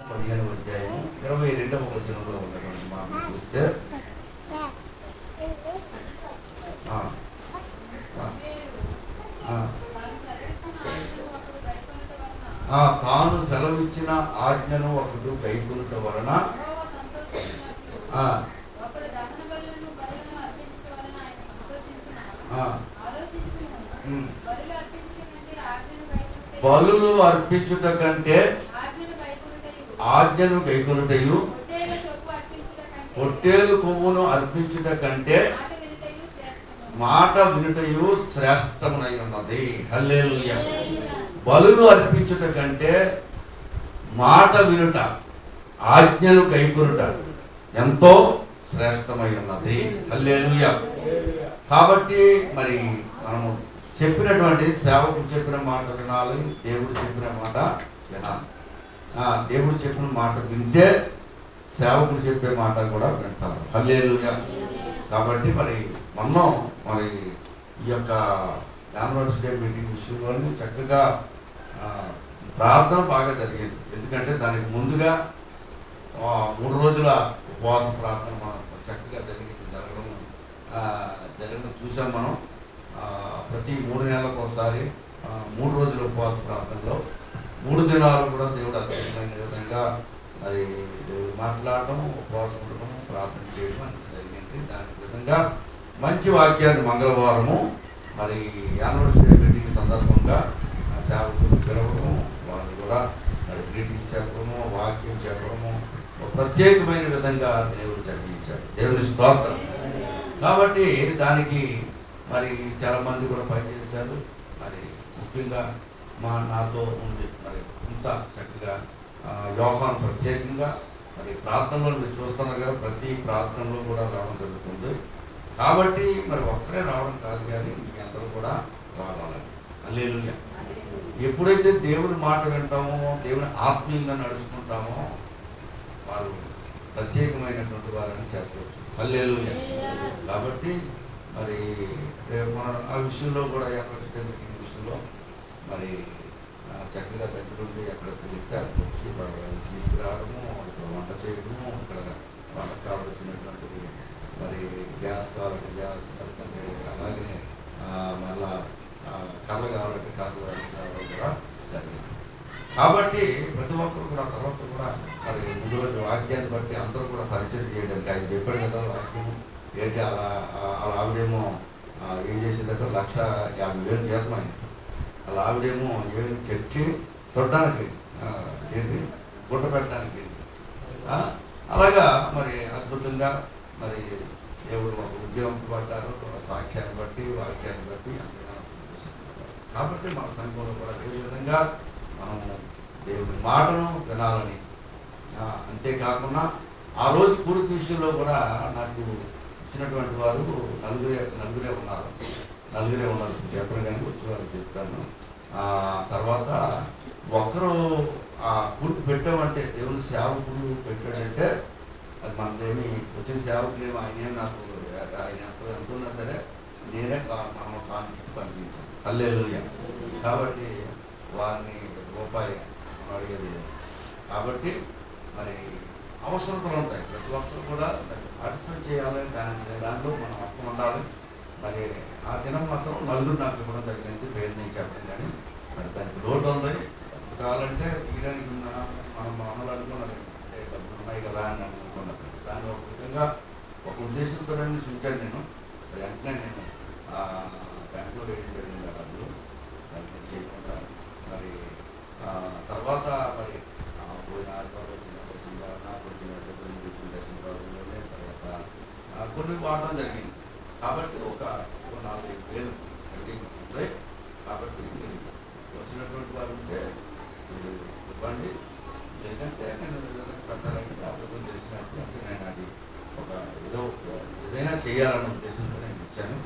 15వ అధ్యాయం 22వ వచనంలో ఉన్నటువంటి మాట చూస్తే తాను సెలవిచ్చిన ఆజ్ఞను ఒకడు గైకొనుట వలన బలులు అర్పించుట కంటే ఆజ్ఞను గైకొనుటయు పొట్టేలు కొవ్వును అర్పించుట కంటే మాట వినుటయు శ్రేష్టమునై ఉన్నది. హల్లెలూయా. బలులు అర్పించుట కంటే మాట వినుట, ఆజ్ఞను గైకొనుట ఎంతో శ్రేష్టమై ఉన్నది. హల్లెలూయా. కాబట్టి మరి మనము చెప్పినటువంటి సేవకుడు చెప్పిన మాట వినాలి, దేవుడు చెప్పిన మాట వినాలి. దేవుడు చెప్పిన మాట వింటే సేవకుడు చెప్పే మాట కూడా వింటారు. హల్లెలూయా. కాబట్టి మరి మనం మరి ఈ యొక్క యానివర్సరీ డే మీటింగ్ విషయంలో చక్కగా ప్రార్థన బాగా జరిగింది. ఎందుకంటే దానికి ముందుగా 3 రోజుల ఉపవాస ప్రార్థన మనం చక్కగా జరగడం చూసాం. మనం ప్రతి 3 నెలలకు ఒకసారి 3 రోజుల ఉపవాస ప్రార్థనలో 3 దినాలు కూడా దేవుడు అద్భుతమైన విధంగా మరి దేవుడు మాట్లాడటం, ఉపవాసం ఉండడం, ప్రార్థన చేయడం అనేది జరిగింది. దాని విధంగా మంచి వాక్యాన్ని మంగళవారము మరి యానివర్సరీ మీటింగ్ సందర్భంగా సేవకులు పిలవడము, వాళ్ళు కూడా మరి గ్రీటింగ్స్ చెప్పడము, వాక్యం చెప్పడము ప్రత్యేకమైన విధంగా దేవుడు జరిగించాడు. దేవుని స్తోత్రం. కాబట్టి దానికి మరి చాలామంది కూడా పనిచేశారు. మరి ముఖ్యంగా నాతో ఉంది మరి ఇంత చక్కగా యోహాను ప్రత్యేకంగా మరి ప్రార్థనలో మీరు చూస్తున్నారు కదా, ప్రతి ప్రార్థనలో కూడా రావడం జరుగుతుంది. కాబట్టి మరి ఒక్కరే రావడం కాదు, కానీ మీ అందరూ కూడా రావాలని. హల్లెలూయా. ఎప్పుడైతే దేవుని మాట వింటామో, దేవుని ఆత్మీయంగా నడుచుకుంటామో వారు ప్రత్యేకమైనటువంటి వారని చెప్పవచ్చు. హల్లెలూయా. కాబట్టి మరి మన ఆ విషయంలో కూడా యానివర్సరీ మీటింగ్ విషయంలో మరి చక్కగా దగ్గరుండి ఎక్కడ తెలిస్తే అక్కడికి వచ్చి తీసుకురావడము, ఇక్కడ వంట చేయడము, ఇక్కడ వంటకు కావలసినటువంటివి మరి గ్యాస్ కావాలంటే గ్యాస్, అలాగే మళ్ళా కర్రలు కావాలంటే కర్రలు రావడం కూడా జరిగింది. కాబట్టి ప్రతి ఒక్కరు కూడా తర్వాత కూడా మరి ముందు రోజు వాక్యాన్ని బట్టి అందరూ కూడా పరిచయం చేయడానికి ఆయన చెప్పాడు కదా వాక్యం ఏంటి. అలా ఆవిడేమో ఏం చేసిందంటే 1,50,000 జీతం అయింది. అలా ఆవిడేమో ఏమి చర్చి తొట్టడానికి ఏంటి గుట్ట పెట్టడానికి. అలాగా మరి అద్భుతంగా మరి దేవుడు ఒక ఉద్యోగం పడ్డారు, సాక్ష్యాన్ని బట్టి వాక్యాన్ని బట్టి అంతగా. కాబట్టి మన సంఘంలో కూడా అదే విధంగా మనము దేవుని మాటను వినాలని. అంతేకాకుండా ఆ రోజు కూడిక విషయంలో కూడా నాకు ఇచ్చినటువంటి వారు నలుగురే ఉన్నారు. చెప్పరు కానీ వచ్చి వారు చెప్తాను. తర్వాత ఒకరు ఆ కూడికి పెట్టామంటే దేవుని సేవకుడు పెట్టాడంటే అది మనదేమి వచ్చిన సేవకులు ఏమో ఆయన ఎంత ఉన్నా సరే నేనే మనం కానిపించి పంపించాను. హల్లెలూయా. కాబట్టి వారిని రూపాయి అడిగేది లేదు. కాబట్టి మరి అవసరతలు ఉంటాయి. ప్రతి ఒక్కరు కూడా పార్టిసిపేట్ చేయాలని దాంట్లో మనం అవసరం ఉండాలి. మరి ఆ దినం మాత్రం నలుగురు నాకు ఇవ్వడం జరిగింది. పేరు నేను చెప్పడం కానీ మరి దానికి లోటు ఉంది. కావాలంటే తీయడానికి మనం మామూలు అనుకున్నది అంటే డబ్బులు ఉన్నాయి కదా అని అనుకున్నాను. దాన్ని ఒక విధంగా ఒక ఉద్దేశంతో ఉంచాను నేను. వెంటనే నేను బ్యాంకులో వేయడం జరిగింది ఆ డబ్బులు. దాన్ని చేయకుండా మరి తర్వాత మరి పోయిన ఆదివారం వచ్చిన దర్శనం కాదు, నాకు వచ్చిన దర్శనం కాదులోనే తర్వాత కొన్ని వాడడం జరిగింది. కాబట్టి ఒక 4,000 ఉంది. కాబట్టి మీరు వచ్చినటువంటి వారు ఉంటే మీరు ఇవ్వండి, లేదంటే నేను పెట్టాలంటే అబద్ధం చేసినప్పుడు అంటే నేను అది ఒక ఏదైనా చేయాలన్న ఉద్దేశంతో నేను ఇచ్చాను.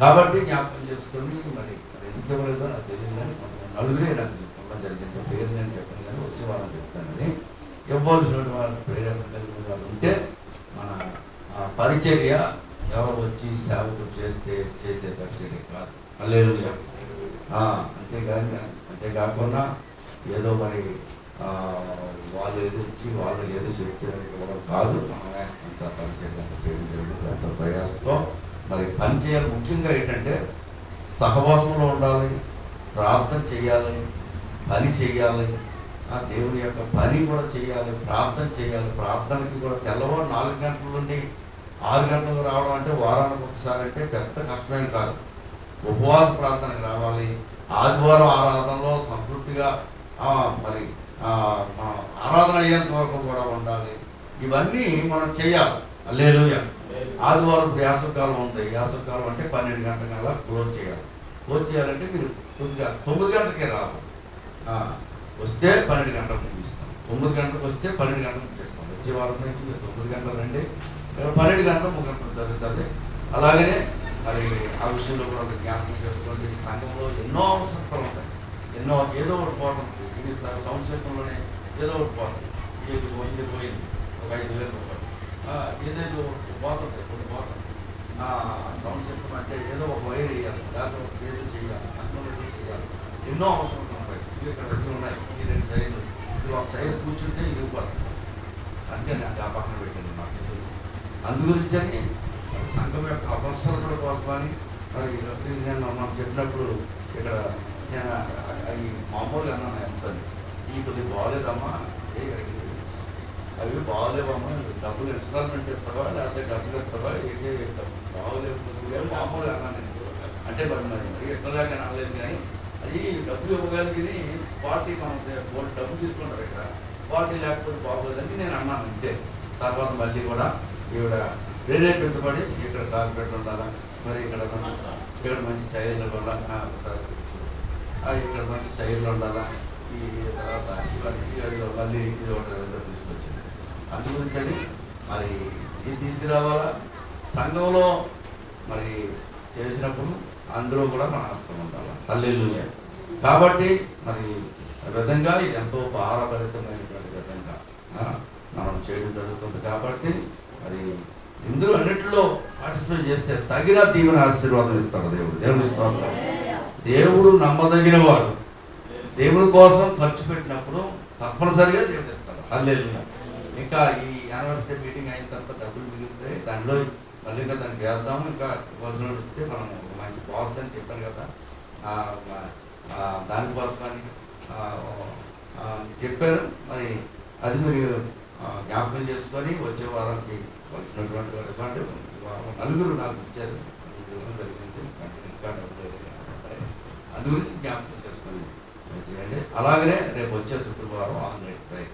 కాబట్టి జ్ఞాపకం చేసుకొని మరి ఎందుకు ఇవ్వలేదో నాకు తెలియదు, కానీ నలుగురే నాకు ఇవ్వడం జరిగింది. పేరు నేను చెప్పాను కానీ వచ్చే వాళ్ళని చెప్తానని. ఇవ్వాల్సినటువంటి వారు ప్రేరణ కలిగిన వాళ్ళు ఉంటే మన పరిచర్య ఎవరు వచ్చి సేవకులు చేసే పరిచర్య కాదు. హల్లెలూయా. అంతేకాకుండా ఏదో మరి వాళ్ళు ఏదో ఇచ్చి వాళ్ళు ఏదో చెప్తే ఇవ్వడం కాదు. మనమే అంత పని చేయడం జరుగుతుంది. అంత ప్రయాసంతో మరి పని చేయాలి. ముఖ్యంగా ఏంటంటే సహవాసంలో ఉండాలి, ప్రార్థన చేయాలి, పని చేయాలి, దేవుని యొక్క పని కూడా చేయాలి, ప్రార్థన చేయాలి. ప్రార్థనకి కూడా తెల్లవారు 4 గంటల నుండి 6 గంటలకు రావడం అంటే వారానికి ఒకసారి అంటే పెద్ద కష్టమేం కాదు. ఉపవాస ప్రార్థనకి రావాలి. ఆదివారం ఆరాధనలో సంతృప్తిగా మరి ఆరాధన అయ్యేంత వరకు కూడా ఉండాలి. ఇవన్నీ మనం చేయాలి. హల్లెలూయా. ఆదివారం వేసవకాలం ఉంది. వేసవకాలం అంటే 12 గంటల క్లోజ్ చేయాలి. క్లోజ్ చేయాలంటే మీరు 9 గంటలకే రావాలి. వస్తే 12 గంటలకు ముగిస్తాం. 9 గంటలకు వస్తే 12 గంటలకు ముగిస్తాం. వచ్చే వారం నుంచి మీరు 9 గంటలు రండి, 12 గంటలు ముగింపు జరుగుతుంది. అలాగనే మరి ఆ విషయంలో కూడా జ్ఞాపకం చేసుకోండి. సంఘంలో ఎన్నో అవసరాలు ఉంటాయి. ఏదో ఒకటి పోవడం. ఇది సంవత్సరంలోనే ఏదో ఒకటి పోతుంది. ఇది పోయింది ఒక 5,000 రూపాయలు ఏదేదో పోతుంది. కొన్ని పోతుంది. సంవత్సరం అంటే ఏదో ఒక వైర్ వేయాలి, లేకపోతే ఏదో చేయాలి, సంఘంలో ఏదో చేయాలి. ఎన్నో అవసరాలు ఉంటాయి. ఇక్కడ ఉన్నాయి. ఈ 2 సైడ్లు ఇది ఒక సైడ్ కూర్చుంటే ఇరిగిపోతుంది. అంటే నాకు ఆ పక్కన పెట్టింది నాకు తెలుసు. అందుగురించని సంఘం యొక్క అవసరతల కోసమని మరి నేను మనం చెప్పినప్పుడు ఇక్కడ నేను అవి మామూలుగా అన్నాను. ఎంత ఈ కొద్దిగా బాగోలేదమ్మా, అవి బాగోలేవమ్మా, డబ్బులు ఇన్స్టాల్మెంట్ ఇస్తావా లేకపోతే డబ్బులు ఇస్తావా, ఏంటి బాగోలేవు కొద్దిగా మామూలుగా అన్నాను. అంటే మరి ఇష్టంలాగా అనలేదు. కానీ అది డబ్బులు ఇవ్వగలిగి పార్టీ మనం డబ్బులు తీసుకుంటారు. ఇక్కడ పార్టీ లేకపోతే బాగోదని నేను అన్నాను అంతే. తర్వాత మళ్ళీ కూడా ఈవిడ ప్రేరేపించబడి ఇక్కడ కార్పొరేట్ ఉండాలా, మరి ఇక్కడ మంచి చైర్లు ఉండాలా, ఇక్కడ మంచి చైర్లు ఉండాలా, ఈ తర్వాత మళ్ళీ ఇది ఒకటి తీసుకొచ్చింది. అందుగురించి మరి ఇది తీసుకురావాలా. సంఘంలో మరి చేసినప్పుడు అందులో కూడా మన హస్తం ఉండాలి. హల్లెలూయా. కాబట్టి మరి విధంగా ఇది ఎంతో భారభరితమైనటువంటి విధంగా మనం చేయడం జరుగుతుంది. కాబట్టి మరి ఇందులో అన్నింటిలో పార్టిసిపేట్ చేస్తే తగిన దీవెన ఆశీర్వాదం ఇస్తాడు దేవుడు. దేవుని స్తోత్రం. దేవుడు నమ్మదగిన వాడు. దేవుని కోసం ఖర్చు పెట్టినప్పుడు తప్పనిసరిగా దేవుడు ఇస్తాడు. హల్లెలూయా. ఇంకా ఈ యానివర్సరీ మీటింగ్ అయిన తర్వాత డబ్బులు మిగిలితే దానిలో మళ్ళీ ఇంకా దానికి వేద్దాము. ఇంకా ఇవ్వాల్సిన వస్తే మనం మంచి బాక్స్ అని చెప్పాను కదా, దానికోసమని చెప్పారు. మరి అది మీరు జ్ఞాపకం చేసుకొని వచ్చే వారానికి వచ్చినటువంటి నలుగురు నాకు ఇచ్చారు. జరిగింది. ఇంకా డబ్బులు అందు గురించి జ్ఞాపకం చేసుకొని చేయండి. అలాగనే రేపు వచ్చే శుక్రవారం ఆన్లైన్ ఫ్రై.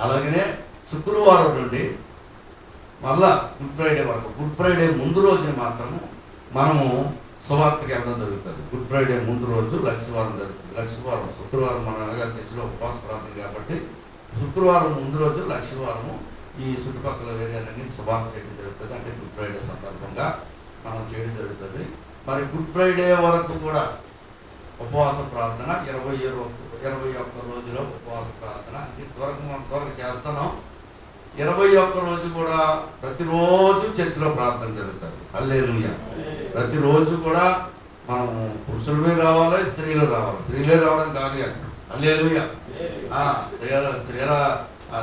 అలాగనే శుక్రవారం నుండి మళ్ళా గుడ్ ఫ్రైడే వరకు, గుడ్ ఫ్రైడే ముందు రోజుని మాత్రము మనము సువార్తకి వెళ్ళడం జరుగుతుంది. గుడ్ ఫ్రైడే ముందు రోజు లక్షవారం జరుగుతుంది. లక్షవారం శుక్రవారం మన అనగా చర్చిలో ఉపవాస ప్రార్థన కాబట్టి శుక్రవారం ముందు రోజు లక్షవారము ఈ చుట్టుపక్కల ఏరియాలన్నీ సువార్త చేయడం జరుగుతుంది. అంటే గుడ్ ఫ్రైడే సందర్భంగా మనం చేయడం జరుగుతుంది. మరి గుడ్ ఫ్రైడే వరకు కూడా ఉపవాస ప్రార్థన 21 రోజులో ఉపవాస ప్రార్థన అంటే త్వరగా చేస్తున్నాం. 21 రోజు కూడా ప్రతిరోజు చర్చిలో ప్రార్థన జరుగుతుంది. హల్లెలూయా. ప్రతిరోజు కూడా మనం పురుషులమే రావాలి, స్త్రీలు రావాలి. స్త్రీలే రావడం కాదు కానీ హల్లెలూయా.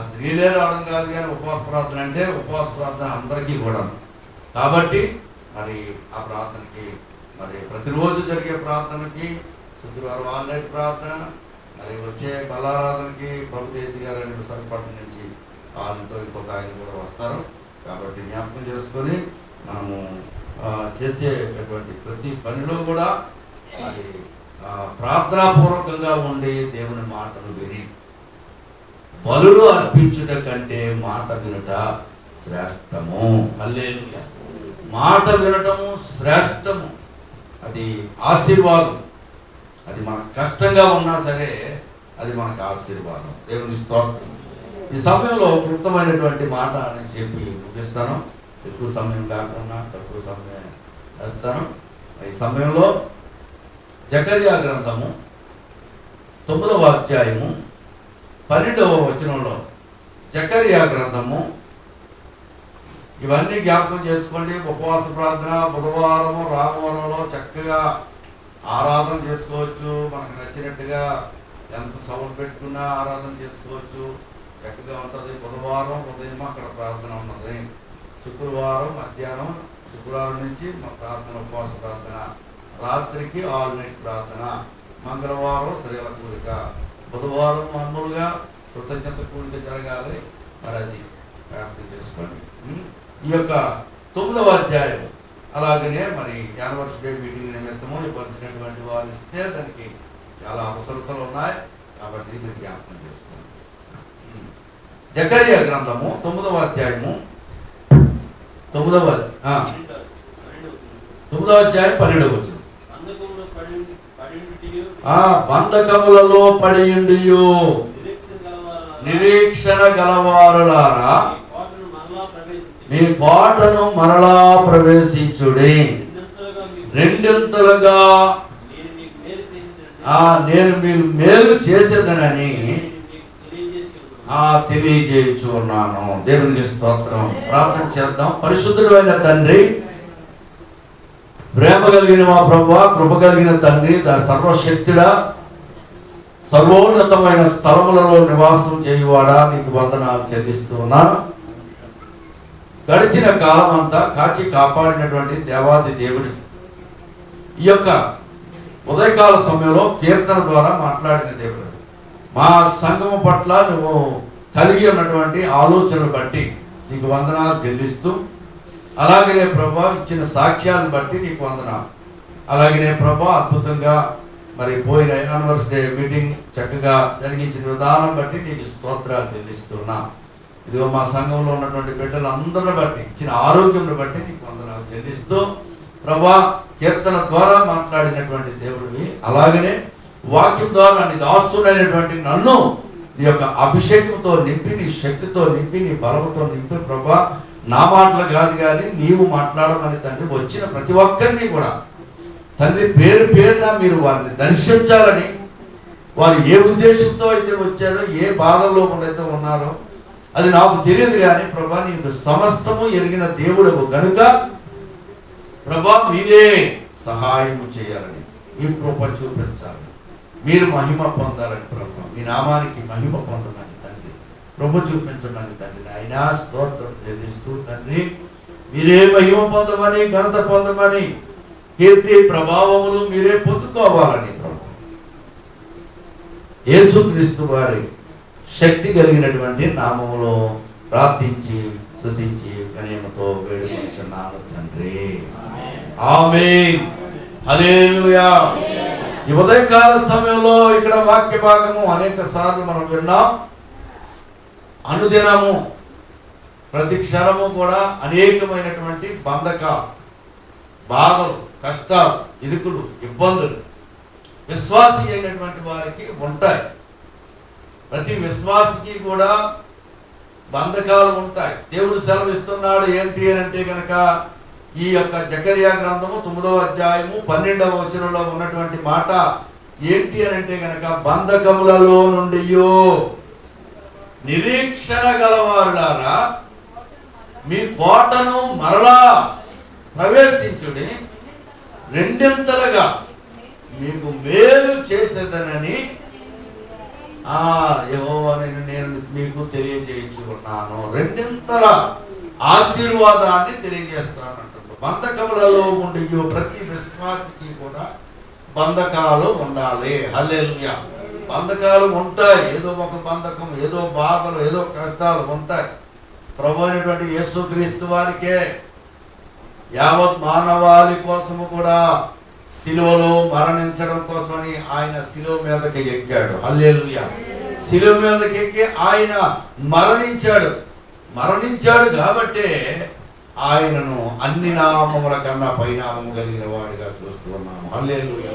స్త్రీలే రావడం కాదు కానీ ఉపవాస ప్రార్థన అంటే ఉపవాస ప్రార్థన అందరికీ కూడా. కాబట్టి మరి ఆ ప్రార్థనకి మరి ప్రతిరోజు జరిగే ప్రార్థనకి శుక్రవారం ఆన్లైన్ ప్రార్థన, మరి వచ్చే బలారాధనకి ప్రభుదేవి గారు విశాఖపట్నం నుంచి ఆయనతో ఇంకొక ఆయన కూడా వస్తారు. కాబట్టి జ్ఞాపకం చేసుకొని మనము చేసేటటువంటి ప్రతి పనిలో కూడా మరి ప్రార్థనాపూర్వకంగా ఉండి దేవుని మాటలు విని బలులు అర్పించుట కంటే మాట వినుట శ్రేష్టము. హల్లెలూయా. మాట వినటము శ్రేష్టము. అది ఆశీర్వాదం. అది మనకు కష్టంగా ఉన్నా సరే అది మనకు ఆశీర్వాదం. దేవుని స్తోత్రం. ఈ సమయంలో క్లుప్తమైనటువంటి మాట అని చెప్పి ముగిస్తాను. ఎక్కువ సమయం కాకుండా తక్కువ సమయం వేస్తాను. ఈ సమయంలో జకర్యా గ్రంథము 9వ అధ్యాయము 12వ వచనంలో జకర్యా గ్రంథము ఇవన్నీ జ్ఞాపకం చేసుకోండి. ఉపవాస ప్రార్థన బుధవారము రామవరంలో చక్కగా ఆరాధన చేసుకోవచ్చు. మనకు నచ్చినట్టుగా ఎంత సౌండ్ పెట్టుకున్నా ఆరాధన చేసుకోవచ్చు, చక్కగా ఉంటుంది. బుధవారం ఉదయం అక్కడ ప్రార్థన ఉన్నది, శుక్రవారం మధ్యాహ్నం, శుక్రవారం నుంచి మా ప్రార్థన, ఉపవాస ప్రార్థన, రాత్రికి ఆల్ నైట్ ప్రార్థన, మంగళవారం స్త్రీల కూడిక, బుధవారం మామూలుగా కృతజ్ఞత కూడిక జరగాలి. మరి అది ప్రార్థన చేసుకోండి. ఈ యొక్క 9వ అధ్యాయం అలాగనే మరి యానివర్సరీ మీటింగ్ నిమిత్తము ఇవ్వాల్సినటువంటి వారు ఇస్తే దానికి చాలా అవసరతలు ఉన్నాయి కాబట్టి మీరు జ్ఞాపకం చేసుకోండి. జకర్యా గ్రంథము 9వ అధ్యాయము 9వ అధ్యాయం 12వ వచనం. బంధకములలో పడియుండియు నిరీక్షణ గలవారులారా మీ కోటను మరలా ప్రవేశించుడి, రెండింతలుగా నేను మీరు మేలు చేసేదనని తెలియజేయచ్చు ఉన్నాను. దేవునికి స్తోత్రం. ప్రార్థన చేద్దాం. పరిశుద్ధుడైన తండ్రి, ప్రేమ కలిగిన మా ప్రభువా, కృప కలిగిన తండ్రి, సర్వశక్తుడా, సర్వోన్నతమైన స్థలములలో నివాసం చేయువాడా, నీకు వందనాలు చెల్లిస్తూ ఉన్నాను. గడిచిన కాలం అంతా కాచి కాపాడినటువంటి దేవాది దేవుడు ఈ యొక్క ఉదయకాల సమయంలో కీర్తన ద్వారా మాట్లాడిన దేవుడు, మా సంఘము పట్ల నువ్వు కలిగి ఉన్నటువంటి ఆలోచనలు బట్టి నీకు వందనాలు చెల్లిస్తూ, అలాగనే ప్రభా ఇచ్చిన సాక్ష్యాలను బట్టి నీకు వందనాలు. అలాగనే ప్రభా అద్భుతంగా మరి పోయిన యానివర్సరీ మీటింగ్ చక్కగా జరిగించిన విధానం బట్టి నీకు స్తోత్రాలు చెల్లిస్తున్నా. ఇదిగో మా సంఘంలో ఉన్నటువంటి బిడ్డలందరిని బట్టి ఇచ్చిన ఆరోగ్యం బట్టి నీకు వందనాలు చెల్లిస్తూ, ప్రభా కీర్తన ద్వారా మాట్లాడినటువంటి దేవుడివి, అలాగనే వాక్యం ద్వారా నీ దాస్తుడైనటువంటి నన్ను నీ యొక్క అభిషేకంతో నింపి, నీ శక్తితో నింపి, నీ బలంతో నింపి ప్రభా, నా మాటలు కాదు కానీ నీవు మాట్లాడమని తండ్రి వచ్చిన ప్రతి ఒక్కరిని కూడా తండ్రి పేరు పేరున మీరు వారిని దర్శించాలని, వారు ఏ ఉద్దేశంతో అయితే వచ్చారో, ఏ బాధల్లో అయితే ఉన్నారో అది నాకు తెలియదు కానీ ప్రభా నీకు సమస్తము ఎరిగిన దేవుడు కనుక ప్రభా మీరే సహాయం చేయాలని, మీ కృప చూపించాలి, మీరు మహిమ పొందాలని ప్రభా, మీ నామానికి మహిమ పొందమని తండ్రి కృప చూపించమని తండ్రి అయినా స్తోత్రం చెల్లిస్తూ తండ్రి మీరే మహిమ పొందమని, ఘనత పొందమని, కీర్తి ప్రభావములు మీరే పొందుకోవాలని ప్రభా యేసుక్రీస్తు వారి శక్తి కలిగినటువంటి నామములో ప్రార్థించి స్తుతించి వినయముతో వేడుకొనుచున్నాను తండ్రి. ఆమేన్. హల్లెలూయా. ఈ ఉదయకాల సమయంలో ఇక్కడ వాక్య భాగము అనేక సార్లు మనం విన్నాం. అనుదినము ప్రతి క్షణము కూడా అనేకమైనటువంటి బంధకాలు, బాధలు, కష్టాలు, ఇరుకులు, ఇబ్బందులు విశ్వాసి అయినటువంటి వారికి ఉంటాయి. ప్రతి విశ్వాసికి కూడా బంధకాలు ఉంటాయి. దేవుడు సెలవిస్తున్నాడు ఏంటి అని అంటే కనుక ఈ యొక్క జకర్యా గ్రంథము 9వ అధ్యాయము 12వ వచనంలో ఉన్నటువంటి మాట ఏంటి అని అంటే కనుక బంధకములలో నుండి నిరీక్షణ గలవారులారా మీ కోటను మరలా ప్రవేశించుడి, రెండింతలుగా మీకు మేలు చేసేదనని యెహోవాను నేను మీకు తెలియజేయించుకున్నాను. రెండింతల ఆశీర్వాదాన్ని తెలియజేస్తానంటున్నాను. బంధకములలో ఉండి ప్రతి విశ్వాసికి కూడా బంధకాలు ఉండాలి. హల్లెలూయా. బంధకాలు ఉంటాయి. ఏదో ఒక బంధకం, ఏదో బాధలు, ఏదో కష్టాలు ఉంటాయి. ప్రభు అయినటువంటి యేసుక్రీస్తు వారికే యావత్ మానవాళి కోసము కూడా శిలువలో మరణించడం కోసమని ఆయన శిలువ మీదకి ఎక్కాడు. హల్లెలూయా. శిలువ మీదకి ఎక్కి ఆయన మరణించాడు కాబట్టి ఆయనను అన్ని నామముల కన్నా పైనామము కలిగిన వాడిగా చూస్తూ ఉన్నాము. హల్లెలూయా.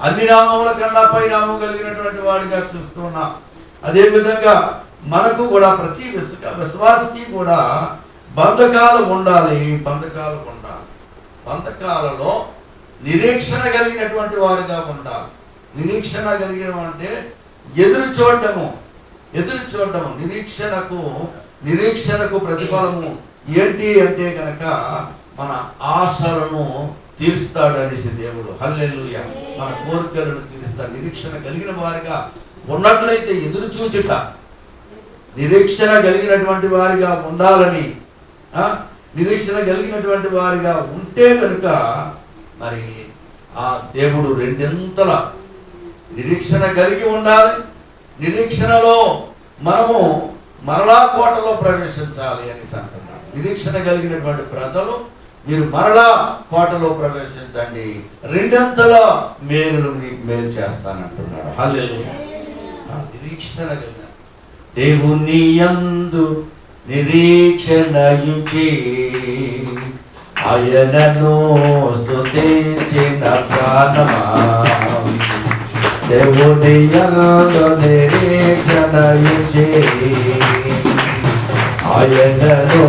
అన్ని నామముల కన్నా పైనామము కలిగినటువంటి వాడిగా చూస్తూ ఉన్నాం. అదేవిధంగా మనకు కూడా ప్రతి విశ్వాసికి కూడా బంధకాలు ఉండాలి. బంధకాలలో నిరీక్షణ కలిగినటువంటి వారిగా ఉండాలి. నిరీక్షణ కలిగిన అంటే ఎదురు చూడటము. నిరీక్షణకు ప్రతిఫలము ఏంటి అంటే కనుక మన ఆశలను తీరుస్తాడు అనేసి దేవుడు. హల్లెలూయా. మన కోరికలను తీరుస్తాడు. నిరీక్షణ కలిగిన వారిగా ఉన్నట్లయితే ఎదురు చూచుట, నిరీక్షణ కలిగినటువంటి వారిగా ఉండాలని, నిరీక్షణ కలిగినటువంటి వారిగా ఉంటే కనుక మరి ఆ దేవుడు రెండింతల నిరీక్షణ కలిగి ఉండాలి. నిరీక్షణలో మనము మరలా కోటలో ప్రవేశించాలి అని అంటున్నాడు. నిరీక్షణ కలిగినటువంటి ప్రజలు మీరు మరలా కోటలో ప్రవేశించండి, రెండంతల మేలును మీకు మేలు చేస్తానంటున్నాడు. హల్లెలూయా. నిరీక్షణ కలిగిన దేవుని యందు నిరీక్షణ ఇచ్చి ఆయనను స్తుతించిన ప్రాణమా, దేవుని యందు నిరీక్షణ ఇచ్చి ఆయనను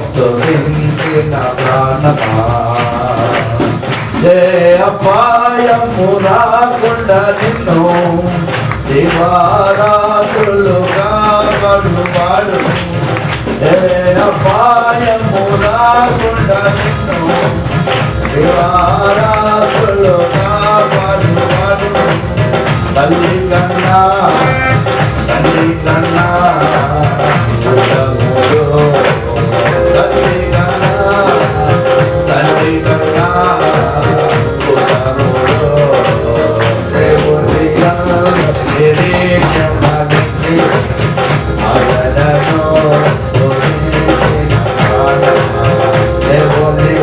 స్తుతించిన ప్రాణమా, ఏ అపాయము రాకుండా నిన్ను దివారాత్రులు కాపాడువాడు, ఏ అపాయము రాకుండా నిన్ను దివారాత్రులు కాపాడువాడు. తల్లి కన్నా తల్లి కన్నా తల్లి కన్నా తల్లి కన్నా దేవుని నిరీక్షణ ఆయనను దేవుని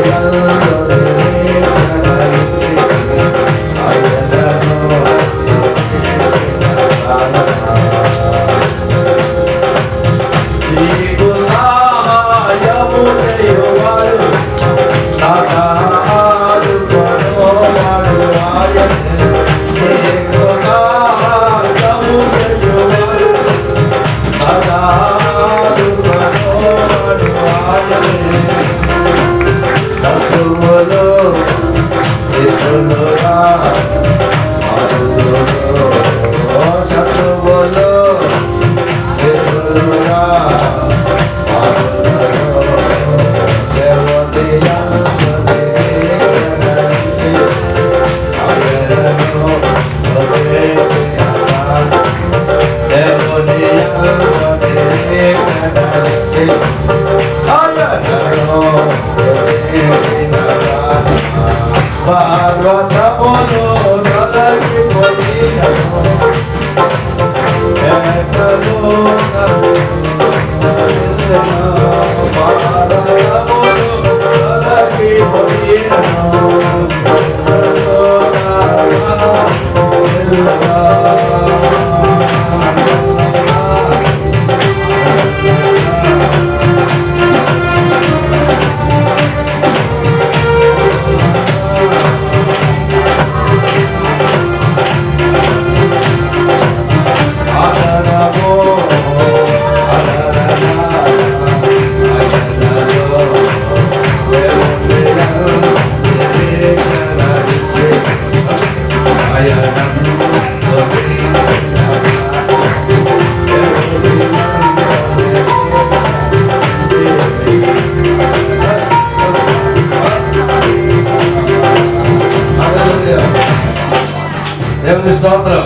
దేవుని స్తోత్రం.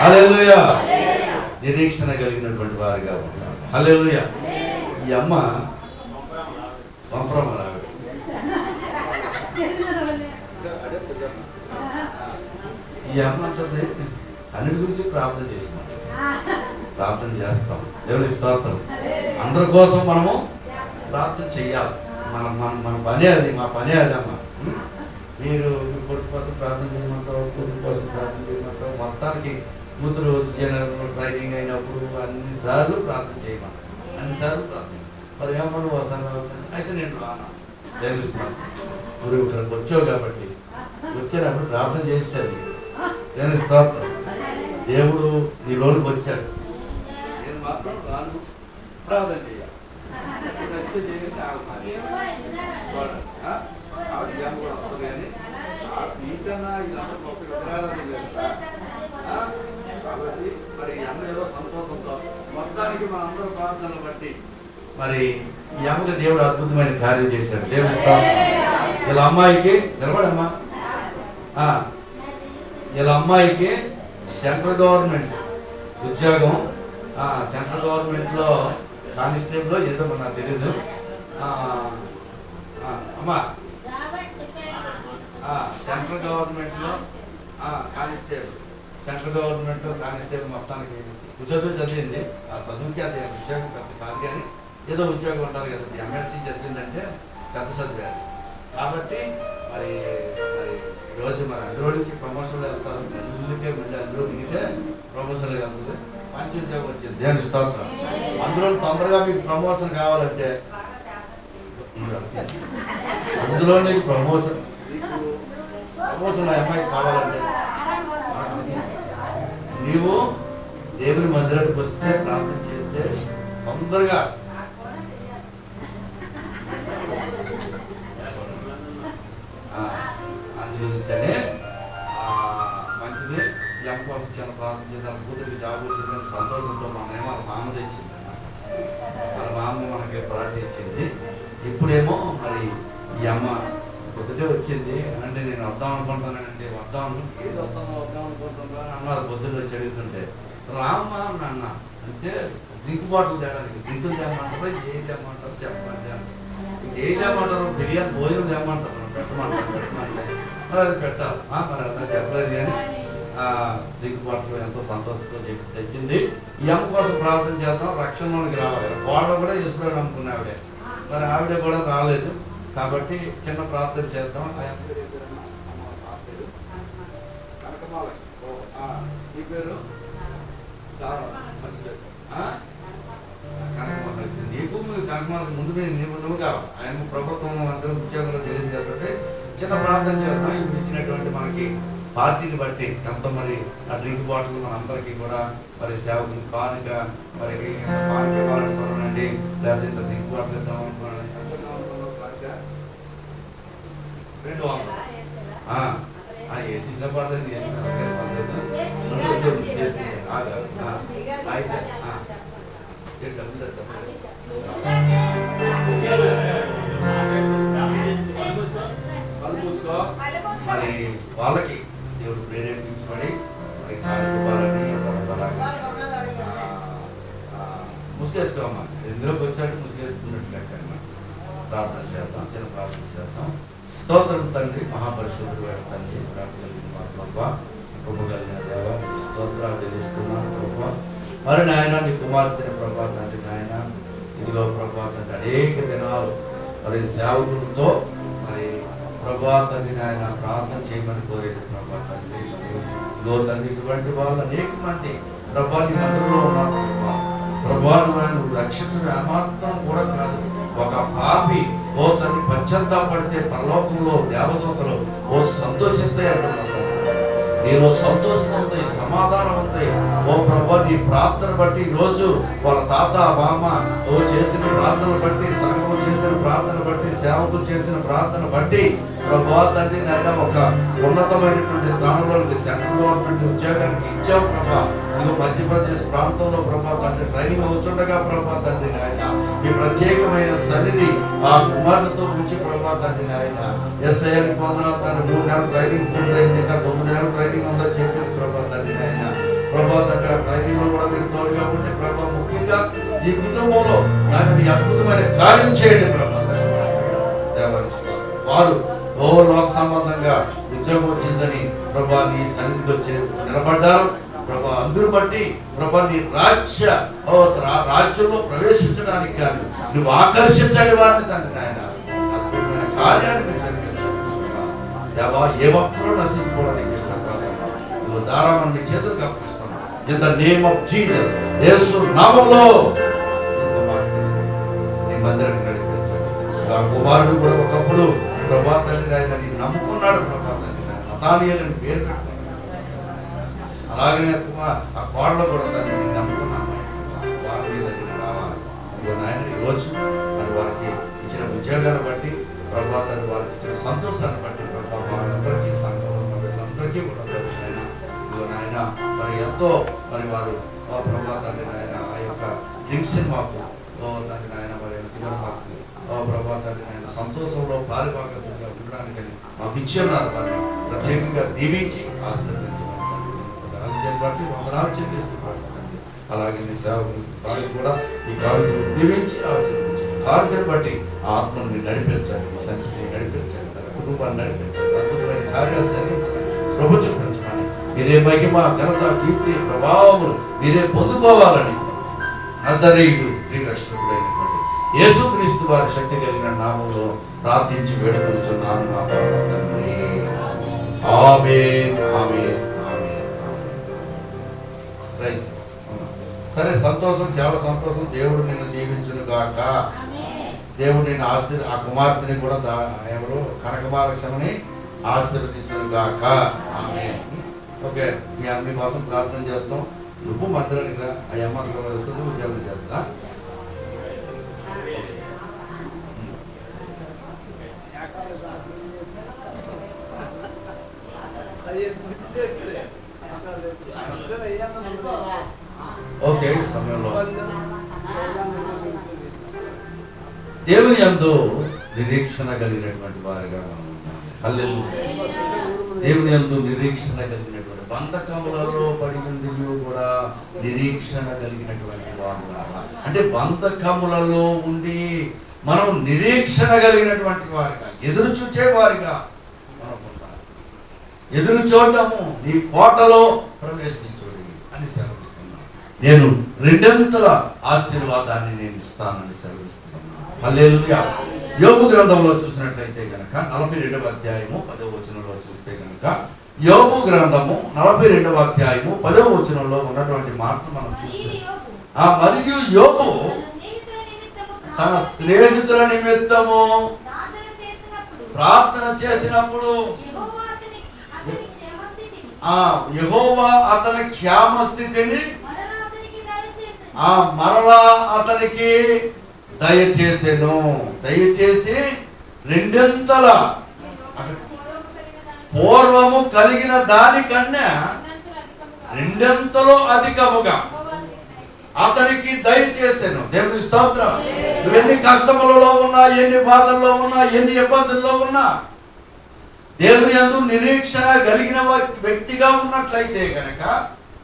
హల్లెలూయా. నిరీక్షణ కలిగినటువంటి వారిగా ఉంటారు. హల్లెలూయా. ఈ అమ్మ ఈ అమ్మ అంటది అన్నిటి గురించి ప్రార్థన చేసినాం, ప్రార్థన చేస్తాం. దేవుని స్తోత్రం. అందరి కోసం మనము ప్రార్థన చెయ్యాలి. మన మన మన పని అది, మా పని అది అమ్మ. మీరు కొడుకు కోసం ప్రార్థన చేయమంటావు, కూతురు కోసం ప్రార్థన చేయమంటావు, మొత్తానికి కూతురు జనరల్ ట్రైనింగ్ అయినప్పుడు అన్నిసార్లు ప్రార్థన చేయమంటావు, అన్నిసార్లు ప్రార్థన. మరి ఏమన్నా వస్తాను అవుతాను అయితే నేను రాను తెలుస్తున్నాను. నువ్వు ఇక్కడికి వచ్చావు కాబట్టి వచ్చేటప్పుడు ప్రార్థన చేసేది. దేవుని స్తోత్రం. దేవుడు నీ లోనికి వచ్చాడు, నేను మాత్రం రాను, ప్రార్థన చేయాలి. ఆవిడ జన్మ కూడా వస్తుంది కానీ నీకన్నా ఇలాంటి గొప్ప విగ్రహాలు లేదు కాబట్టి మరి అన్న ఏదో సంతోషంతో మొత్తానికి మన అందరూ ప్రార్థనలు బట్టి మరి ఈ అమ్మకి దేవుడు అద్భుతమైన కార్యం చేశాడు. దేవుడు స్తోత్రం. ఇలా అమ్మాయికి నిలబడమ్మా, ఇలా అమ్మాయికి సెంట్రల్ గవర్నమెంట్ ఉద్యోగం, సెంట్రల్ గవర్నమెంట్లో కానిస్టేబుల్ ఏదో నాకు తెలియదు అమ్మా, సెంట్రల్ గవర్నమెంట్లో కానిస్టేబుల్, సెంట్రల్ గవర్నమెంట్లో కానిస్టేబుల్ మొత్తానికి ఉద్యోగం చదివింది. ఆ చదువుకి అది ఉద్యోగం పెద్ద కాదు, కానీ ఏదో ఉద్యోగం ఉంటారు కదా. ఎంఎస్సీ చదివిందంటే పెద్ద చదివారు కాబట్టి మరి మరి ఈరోజు మరి అందులో నుంచి ప్రమోషన్లు వెళ్తారు. మళ్ళీ అందులో దిగితే ప్రమోషన్లు వెళ్తుంది, మంచి ఉద్యోగం వచ్చింది. దేవుని స్తోత్రం. అందులో తొందరగా మీకు ప్రమోషన్ కావాలంటే అందులో నీకు ప్రమోషన్ అమ్మాయి కావాలంటే నీవు దేవుని మందిరానికి వస్తే ప్రార్థన చేస్తే తొందరగా అందించనే మంచిది. ఎంపకు చిన్న ప్రార్థన చేద్దాం. కూతురికి జాబ్ వచ్చిందని సంతోషంతో వాళ్ళ మామ తెచ్చింది, వాళ్ళ మామ మనకి ప్రార్థించింది. ఇప్పుడేమో మరి ఈ అమ్మ పొద్దుటే వచ్చింది అంటే నేను వద్దాం అనుకుంటానండి, వద్దాం అనుకుంటున్నా అన్నారు. పొద్దున్న వచ్చి అడుగుతుంటే రామ్మ నాన్న అంటే డ్రింక్ బాటిల్ తేడానికి, డ్రింకులు తేమంటారు, ఏం తేమంటారు చెప్పండి, ఏం తేమంటారు, బిర్యానీ భోజనం తేమంటారు, పెట్టమంటే మరి అది పెట్టాలి. మరి అదా చెప్పలేదు కానీ డ్రింక్ బాటిల్ ఎంతో సంతోషంతో చెప్పి తెచ్చింది. ఈ అమ్మ కోసం ప్రార్థన చేద్దాం, రక్షణలోనికి రావాలి. వాళ్ళు కూడా యేసుప్రభువుని నమ్ముకున్న ఆవిడే, మరి ఆవిడ కూడా రాలేదు కాబట్టి చిన్న ప్రార్థన చేద్దాం. ఈ పేరు నీకు కనకమాలకు ముందు నువ్వు కావాలి. ఆయన ప్రభుత్వం అందరూ ఉద్యోగంలో తెలియజేయాలంటే చిన్న ప్రార్థన చేద్దాం. ఇప్పుడు ఇచ్చినటువంటి మనకి పార్టీని బట్టి ఎంతో మరి ఆ డ్రింక్ బాటిల్ మన అందరికీ కూడా మరి సేవకు కానుక మరి కానుక ఇవ్వాలనుకోనండి, లేదా ఇంత డ్రింక్ బాటిల్ ఇద్దాం అనుకోనండి. వేసేసిన పర్లేదు, మరి వాళ్ళకి దేవుడు ప్రేరేపించబడి మరి కానుకోవాలని ముసుగేసుకోమ్మా. ఇందులోకి వచ్చాక ముసుగేసుకున్నట్టు లెక్క అన్నమాట. ప్రార్థన చేద్దాం, చిన్న ప్రార్థన చేద్దాం. స్తోత్రం తండ్రి, మహాపరిశుద్ధుడు తండ్రి, ప్రభా కృప కలిగిన దేవ స్తోత్రాలు తెలుస్తున్నాను ప్రభా. మరి నాయన నీ కుమార్తెని ప్రభా తండ్రి నాయన ఇదిగో ప్రభా తండ్రి అనేక దినాలు మరి సేవకులతో మరి ప్రభా తండ్రి నాయన ప్రార్థన చేయమని కోరేది ప్రభా తండ్రి. ఇదిగో తండ్రి ఇటువంటి వాళ్ళు అనేక మంది ప్రభా నీ మందిరంలో ఉన్నారు ప్రభా. ప్రభా నువ్వు రక్షించడం ఏమాత్రం కూడా కాదు. ఒక పాపి ఓ తండ్రి పశ్చాత్తాపడితే పరలోకంలో దేవదూతలు ఓ సంతోషిస్తాయి అంటున్నారు. నేను సంతోషం సమాధానం ఉంది. ఓ ప్రభా నీ ప్రార్థన బట్టి ఈరోజు వాళ్ళ తాత మామ ఓ చేసిన ప్రార్థన బట్టి, సంఘం చేసిన ప్రార్థన బట్టి, సేవకులు చేసిన ప్రార్థన బట్టి ప్రభా తండ్రి నాయన ఒక ఉన్నతమైనటువంటి స్థానంలోకి సెంట్రల్ గవర్నమెంట్ ఉద్యోగానికి ఇచ్చావు ప్రభా. ఇదిగో మధ్యప్రదేశ్ ప్రాంతంలో ప్రభా తండ్రి ట్రైనింగ్ అవుతుండగా ప్రభా తండ్రి నాయన ఈ ప్రత్యేకమైన సన్నిధి ఆ కుమారులతో ఉంచి ప్రభా తండ్రి నాయన ఎస్ఐని పొందడం తను 3 నెలల ట్రైనింగ్ పూర్తయింది, ఇంకా 9 నెలల ట్రైనింగ్ ఉందని చెప్పింది ప్రభా తండ్రి నాయన. ప్రభా తండ్రి ఆ ట్రైనింగ్ లో కూడా మీరు తోడుగా ఉంటే ప్రభా ముఖ్యంగా ఈ కుటుంబంలో నాకు మీ అద్భుతమైన కార్యం చేయండి ప్రభా. వారు ఓ లోక సంబంధంగా ఉద్యోగం వచ్చిందని ప్రభా నీ సన్నిధికి వచ్చి నిలబడ్డారు ప్రభా. అందరూ బట్టి ప్రభా నీ రాజ్యంలో ప్రవేశించడానికి కానీ నువ్వు ఆకర్షించని వారిని తండ్రి నాయన అద్భుతమైన కార్యాన్ని మీరు దేవా. ఏ ఒక్కరూ నశించుకోవడం నీకు ఇష్టం కాదు. నువ్వు దారాన్ని నీ చేతులకు అప్పగిస్తున్నావు. In the name of Jesus యేసు నామములో నీ మందిరానికి నడిపించండి. ఆ కుమారుడు కూడా ఒకప్పుడు ప్రభా తండ్రి ఆయన నేను నమ్ముకున్నాడు ప్రభా తండ్రి నతానియేలుని పేరు పెట్టుకున్నాడు. అలాగనే ఆ కోడలో కూడా తండ్రి నేను నమ్ముకున్నాను. వారి మీద నేను రావాలి. ఇదిగో నాయన ఈరోజు మరి వారికి ఇచ్చిన ఉద్యోగాన్ని బట్టి ప్రభా తండ్రి వారికి ఇచ్చిన సంతోషాన్ని బట్టి ప్రభా వారందరికీ సంఘంలో వీళ్ళందరికీ కూడా తండ్రి నాయన ఇదిగో నాయన మరి ఎంతో మరి వారు ప్రభా తండ్రి నాయన ఆ యొక్క డ్రింక్స్ని మాకు తండ్రి నాయన మరి ఎంతగానో మాకు ప్రభా తండ్రి నాయన సంతోషంలో పారిభాగస్తులుగా ఉండడానికని మాకు ఇచ్చున్నారు. వారిని ప్రత్యేకంగా దీవించి ఆశీర్వదించమని బట్టి వందనాలు చెల్లిస్తున్నాడు. అలాగే నీ సేవకులు కూడా ఈ కార్యక్రమం దీవించి ఆశీర్వదించి కార్యక్రమం బట్టి ఆత్మని నడిపించండి, ఈ సంస్థని నడిపించండి, తన కుటుంబాన్ని నడిపించండి, అద్భుతమైన కార్యాలు జరిగించండి, శుభ చూపించమని మీరే మహిమ ఘనత కీర్తి ప్రభావములు మీరే పొందుకోవాలని నజరేయుడు శ్రీరక్షకుడైనటువంటి యేసుక్రీస్తు వారి శక్తి కలిగిన నామంలో ప్రార్థించి వేడుకొనుచున్నాను మా తండ్రి. ఆమేన్ ఆమేన్ ఆమేన్ ఆమేన్. సరే, సంతోషం, చాలా సంతోషం. దేవుడు నిన్ను దీవించును గాక. దేవుడు నిన్ను ఆ కుమార్తెని కూడా ఎవరు కనకమహాలక్ష్మిని ఆశీర్వదించును గాక. ఆమేన్. ఓకే, మీ అమ్మ కోసం ప్రార్థన చేస్తాం. నువ్వు మందిరానికి రా, ఆ అమ్మ వెళ్తుంది, ఉద్యోగం చేస్తా. ఓకే, సమయంలో దేవుని యందు నిరీక్షణ కలిగినటువంటి వారిగా మనం ఉన్నాం. హల్లెలూయా. దేవుని యందు నిరీక్షణ కలిగినటువంటి బంధకములలో పడి ఉంది కూడా నిరీక్షణ కలిగినటువంటి వారు. అంటే బంధకములలో ఉండి మనం నిరీక్షణ కలిగినటువంటి వారిగా, ఎదురు చూచే వారిగా మనం ఉండాలి. ఎదురు చూడటము నీ కోటలో ప్రవేశించుడి అని సెలవిస్తున్నాను. నేను రెండంతల ఆశీర్వాదాన్ని నేను ఇస్తానని సెలవిస్తున్నాను. హల్లెలూయా. యోబు గ్రంథంలో చూసినట్లయితే కనుక 42వ అధ్యాయము 10వ వచనంలో చూస్తే కనుక యోబు గ్రంథము 42వ అధ్యాయము 10వ వచనంలో ఉన్నటువంటి మాటను మనం చూస్తే, మరియు యోబు తన స్నేహితుల నిమిత్తము ప్రార్థన చేసినప్పుడు యెహోవా అతని క్షేమ స్థితిని మరలా అతనికి దయచేసెను. దయచేసి రెండంతల పూర్వము కలిగిన దానికన్నా రెండంతలో అధికముగా అతనికి దయచేసాను. దేవుని స్తోత్రం. నువ్వు ఎన్ని కష్టములలో ఉన్నా, ఎన్ని బాధల్లో ఉన్నా, ఎన్ని ఇబ్బందుల్లో ఉన్నా, దేవుని యందు నిరీక్షణ కలిగిన వ్యక్తిగా ఉన్నట్లయితే కనుక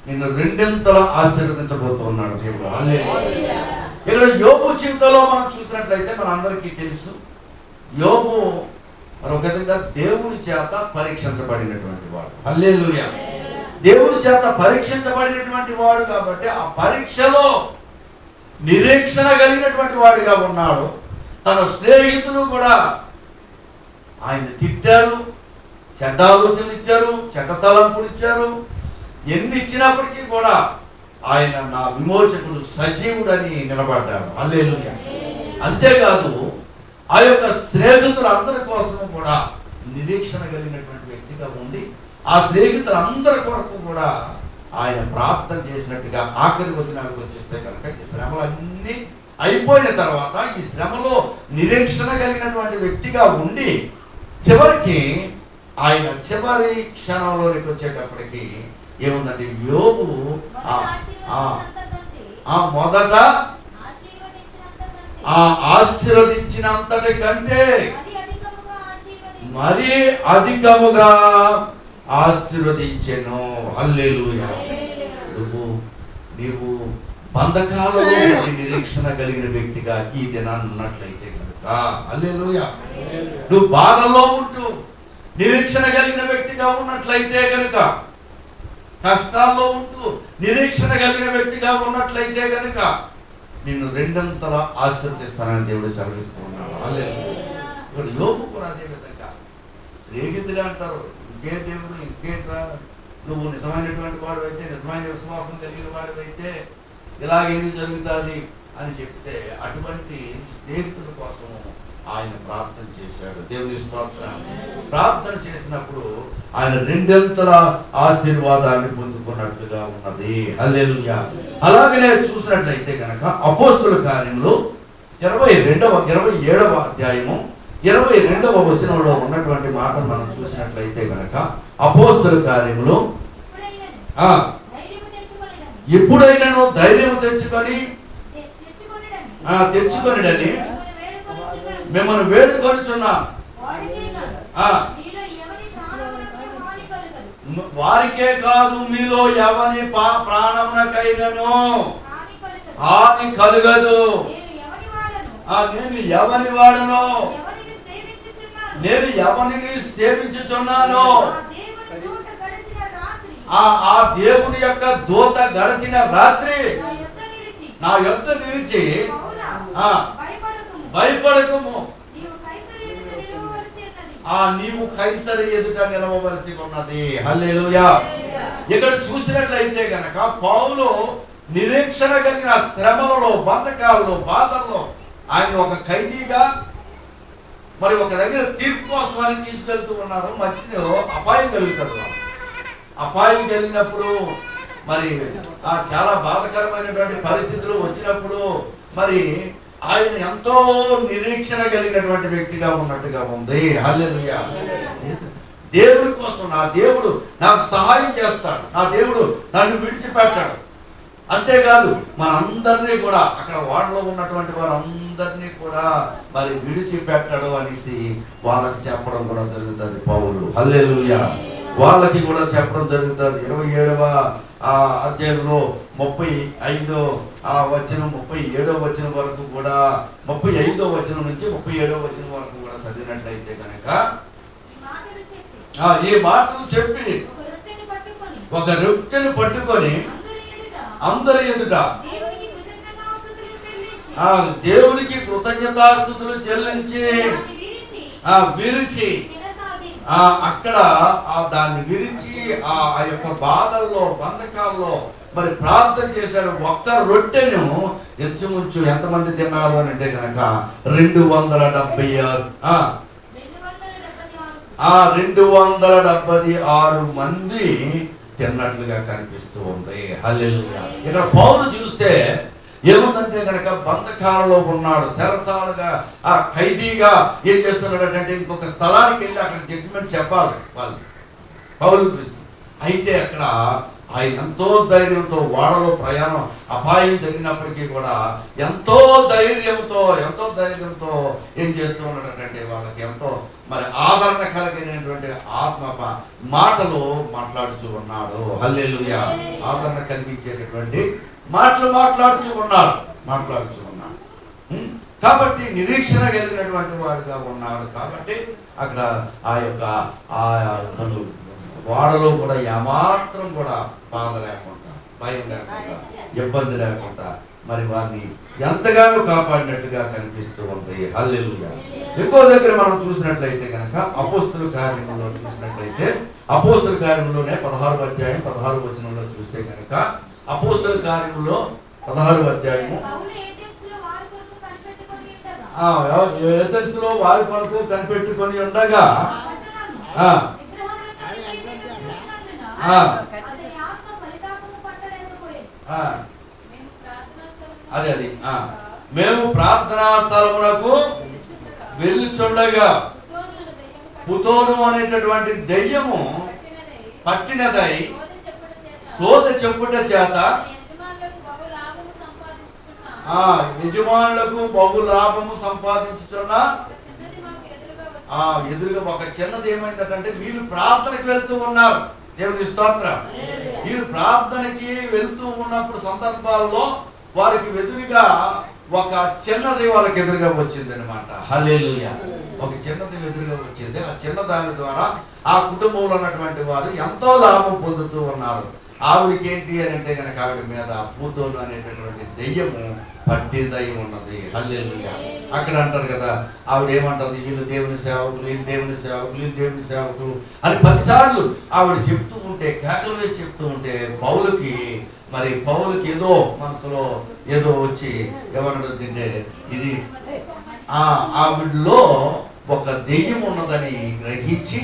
నిన్ను రెండింతలా ఆశీర్వదించబోతున్నాడు దేవుడు. హల్లెలూయా. ఇక్కడ యోబు జీవితంలో మనం చూసినట్లయితే మన అందరికీ తెలుసు, యోబు మరొక విధంగా దేవుని చేత పరీక్షించబడినటువంటి వాడు. హల్లెలూయా. దేవుని చేత పరీక్షించబడినటువంటి వాడు కాబట్టి ఆ పరీక్షలో నిరీక్షణ కలిగినటువంటి వాడిగా ఉన్నాడు. తన స్నేహితులు కూడా ఆయన తిట్టారు, చెడ్డ ఆలోచనలు ఇచ్చారు, చెడ్డ తలంపులు ఇచ్చారు. ఎన్ని ఇచ్చినప్పటికీ కూడా ఆయన నా విమోచకుడు సజీవుడని నిలబడ్డాడు. హల్లెలూయా. అంతేకాదు ఆ యొక్క స్నేహితులందరి కోసం కూడా నిరీక్షణ కలిగినటువంటి వ్యక్తిగా ఉండి ఆ స్నేహితులందరి కొరకు కూడా ఆయన ప్రార్థన చేసినట్టుగా ఆఖరి వచనాలకు వచ్చేస్తే కనుక ఈ శ్రమలన్నీ అయిపోయిన తర్వాత ఈ శ్రమలో నిరీక్షణ కలిగినటువంటి వ్యక్తిగా ఉండి చివరికి ఆయన చివరి క్షణంలోనికి వచ్చేటప్పటికి ఏముందంటే యోబు మొదట ఆశీర్వదించినంతటి కంటే మరి అధికముగా ఆశీర్వదించెను. హల్లెలూయా. నీవు బంధకాలలో నిరీక్షణ కలిగిన వ్యక్తిగా ఈ దినాన్ని ఉన్నట్లయితే కనుక, హల్లెలూయా, నువ్వు బాధలో ఉంటూ నిరీక్షణ కలిగిన వ్యక్తిగా ఉన్నట్లయితే కనుక, కష్టాల్లో ఉంటూ నిరీక్షణ కలిగిన వ్యక్తిగా ఉన్నట్లయితే కనుక నిన్ను రెండంతలా ఆశీర్వదిస్తానని దేవుడు సెలవిస్తూ ఉన్నాడు. హల్లెలూయా. ఇప్పుడు యోబు కూడా అదే విధంగా స్నేహితులే అంటారు, ఇంకే దేవుడు ఇంకేట్రా, నువ్వు నిజమైనటువంటి వాడు అయితే, నిజమైన విశ్వాసం కలిగిన వాడు అయితే ఇలాగేది జరుగుతుంది అని చెప్తే అటువంటి స్నేహితుల కోసం ఆయన ప్రార్థన చేశాడు. దేవుని స్తోత్రం. ప్రార్థన చేసినప్పుడు ఆయన రెండంతల ఆశీర్వాదాన్ని పొందుకున్నట్లుగా ఉన్నది. హల్లెలూయా. అలాగనే చూసినట్లయితే కనుక అపోస్తుల కార్యములు 27వ అధ్యాయము 22వ వచనంలో ఉన్నటువంటి మాట మనం చూసినట్లయితే కనుక అపోస్తుల కార్యములు ఎప్పుడైనాను ధైర్యం తెచ్చుకొని తెచ్చుకొనిడని మిమ్మల్ని వేడుకొనుచున్నాం. వారికే కాదు, మీలో ఎవని ప్రాణమునకైనను హాని కలుగదు. నేను ఎవని వాడను, నేను ఎవరిని సేవించుచున్నాను, ఆ దేవుని యొక్క దూత గడిచిన రాత్రి నా యొద్ద నిలిచి భయపడకము, నీవు కైసరు ఎదుట నిలవవలసి ఉన్నది. హల్లెలూయా. ఇక్కడ చూసినట్లయితే గనక పౌలు నిరీక్షణ కలిగిన శ్రమలలో, బంధకాలలో, బాధల్లో ఆయన ఒక ఖైదీగా మరి ఒక దగ్గర తీర్పు కోసమని తీసుకెళ్తూ ఉన్నారు. మధ్యలో అపాయం కలుగుతుంది. అపాయం కలిగినప్పుడు మరి చాలా బాధకరమైనటువంటి పరిస్థితులు వచ్చినప్పుడు మరి ఆయన ఎంతో నిరీక్షణ కలిగినటువంటి వ్యక్తిగా ఉన్నట్టుగా ఉంది. హల్లెలూయా. దేవుడి కోసం నా దేవుడు నాకు సహాయం చేస్తాడు, నా దేవుడు నన్ను విడిచిపెట్టాడు. అంతేకాదు మనందరినీ కూడా, అక్కడ వాడలో ఉన్నటువంటి వారందరినీ కూడా మరి విడిచిపెట్టడు అనేసి వాళ్ళకి చెప్పడం కూడా జరుగుతుంది పౌలు. హల్లెలూయా. వాళ్ళకి కూడా చెప్పడం జరుగుతుంది. 27వ అధ్యాయంలో 35వ వచనం 37వ వచనం వరకు కూడా, 35వ వచనం నుంచి 37వ వచనం వరకు కూడా చదివినట్లయితే కనుక ఈ మాటలు చెప్పి ఒక రొట్టెను పట్టుకొని అందరి ఎదుట దేవునికి కృతజ్ఞతాస్తుతులు చెల్లించి విరిచి అక్కడ దాన్ని విరిచి ఆ యొక్క బాధల్లో, బంధకాల్లో మరి ప్రార్థన చేశాడు. ఒక్క రొట్టెను ఎంచుముంచు ఎంతమంది తిన్నారు అని అంటే కనుక 276 276 మంది తిన్నట్లుగా కనిపిస్తూ ఉంది. హల్లెలూయా. ఇక్కడ పౌలు చూస్తే ఏముందంటే కనుక బంధకాలలో ఉన్నాడు, సరసాలుగా ఖైదీగా ఏం చేస్తున్నాడు అంటే ఇంకొక స్థలానికి వెళ్ళి అక్కడ జడ్జిమెంట్ చెప్పాలి వాళ్ళు పౌలు గురించి. అయితే అక్కడ ఆయన ఎంతో ధైర్యంతో వాడలో ప్రయాణం అపాయం జరిగినప్పటికీ కూడా ఎంతో ధైర్యంతో ఏం చేస్తూ ఉన్నాడంటే వాళ్ళకి ఎంతో మరి ఆదరణ కలిగినటువంటి ఆత్మ మాటలు మాట్లాడుచూ ఉన్నాడు. హల్లెలూయా. ఆదరణ కలిగించేటటువంటి మాటలు మాట్లాడుచూ ఉన్నాడు. కాబట్టి నిరీక్షణ కలిగినటువంటి వాడుగా ఉన్నాడు. కాబట్టి అక్కడ ఆ యొక్క వాడలో కూడా ఏమాత్రం కూడా బాధ లేకుండా, భయం లేకుండా, ఇబ్బంది లేకుండా మరి వారిని ఎంతగానో కాపాడినట్టుగా కనిపిస్తూ ఉంది. హల్లెలూయా. ఇంకో దగ్గర మనం చూసినట్లయితే కనుక అపోస్తల కార్యములో చూసినట్లయితే, అపోస్తల కార్యములోనే 16వ అధ్యాయం 16వ వచనంలో చూస్తే కనుక, అపోస్తల కార్యములో 16వ అధ్యాయము ఏథెన్సులో వారి కొరకు కనిపెట్టుకొని ఉండగా మేము ప్రార్థనా స్థలమునకు వెళ్ళుచుండగా పుతోను అనేటటువంటి దెయ్యము పట్టినదై సోద చెప్పుట చేత యజమానులకు బహు లాభము సంపాదించుచున్న ఎదురుగా ఒక చిన్నది ఏమైందంటే వీళ్ళు ప్రార్థనకి వెళ్తూ ఉన్నారు. దేవుని స్తోత్రం. వీళ్ళు ప్రార్థనకి వెళ్తూ ఉన్నప్పుడు సందర్భాల్లో వారికి ఎదురుగా ఒక చిన్నది వాళ్ళకి ఎదురుగా వచ్చింది అనమాట. హల్లెలూయా. ఒక చిన్నది ఎదురుగా వచ్చింది. ఆ చిన్న దాని ద్వారా ఆ కుటుంబంలో ఉన్నటువంటి వారు ఎంతో లాభం పొందుతూ ఉన్నారు. ఆవిడికి ఏంటి అని అంటే కనుక ఆవిడ మీద పూతోలు అనేటటువంటి దెయ్యము పట్టిందై ఉన్నది. హల్లెలూయా. అక్కడ అంటారు కదా, ఆవిడ ఏమంటది, వీళ్ళు దేవుని సేవకులు, వీళ్ళు దేవుని సేవకులు, వీళ్ళు దేవుని సేవకులు అని 10 సార్లు ఆవిడ చెప్తూ ఉంటే, కేకలు వేసి చెప్తూ ఉంటే పౌలుకి ఏదో మనసులో ఏదో వచ్చి ఏమన్నదంటే, ఇది ఆవిడలో ఒక దెయ్యం ఉన్నదని గ్రహించి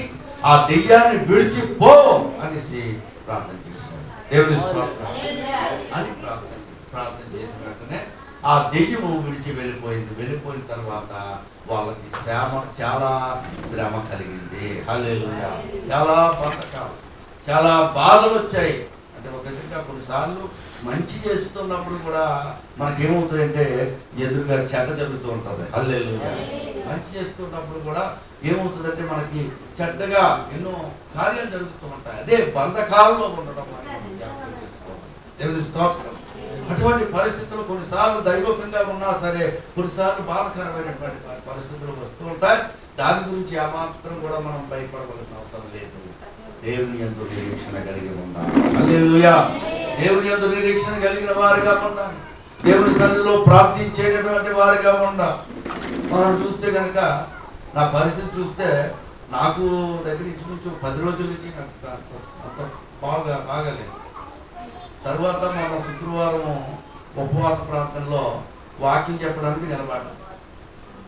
ఆ దెయ్యాన్ని విడిచిపో అనేసి ప్రార్థన చేశారు. దేవుని అని ప్రార్థన చేసిన వెంటనే ఆ దెయ్యము విడిచి వెళ్ళిపోయిన తర్వాత వాళ్ళకి చాలా శ్రమ కలిగింది. హల్లెలూయా. చాలా బంధకాలు, చాలా బాధలు వచ్చాయి. అంటే ఒక విధంగా కొన్నిసార్లు మంచి చేస్తున్నప్పుడు కూడా మనకేమవుతుందంటే ఎదురుగా చెడ్డ జరుగుతూ ఉంటుంది. హల్లెలూయా. మంచి చేస్తున్నప్పుడు కూడా ఏమవుతుందంటే మనకి చెడ్డగా ఎన్నో కార్యాలు జరుగుతూ ఉంటాయి. అదే బంధకాలలో ఉండడం దేవుని స్తోత్రం. అటువంటి పరిస్థితులు కొన్నిసార్లు దైవకంగా ఉన్నా సరే కొన్నిసార్లు బాధకరమైనటువంటి పరిస్థితులు వస్తూ ఉంటాయి. దాని గురించి ఏమాత్రం కూడా మనం భయపడవలసిన అవసరం లేదు. దేవుని యందు నిరీక్షణ కలిగి ఉండాలి. హల్లెలూయా. దేవుని యందు నిరీక్షణ కలిగిన వారిగా ఉండాలి. దేవుని సన్నిధిలో ప్రార్థించేటటువంటి వారిగా ఉండాలి. మనం చూస్తే కనుక నా పరిస్థితి చూస్తే నాకు దగ్గర ఇంచుమించు 10 రోజుల నుంచి నాకు అంత బాగాలేదు. తర్వాత మనం శుక్రవారం ఉపవాస ప్రాంతంలో వాకింగ్ చెప్పడానికి నిలబడ్డాం.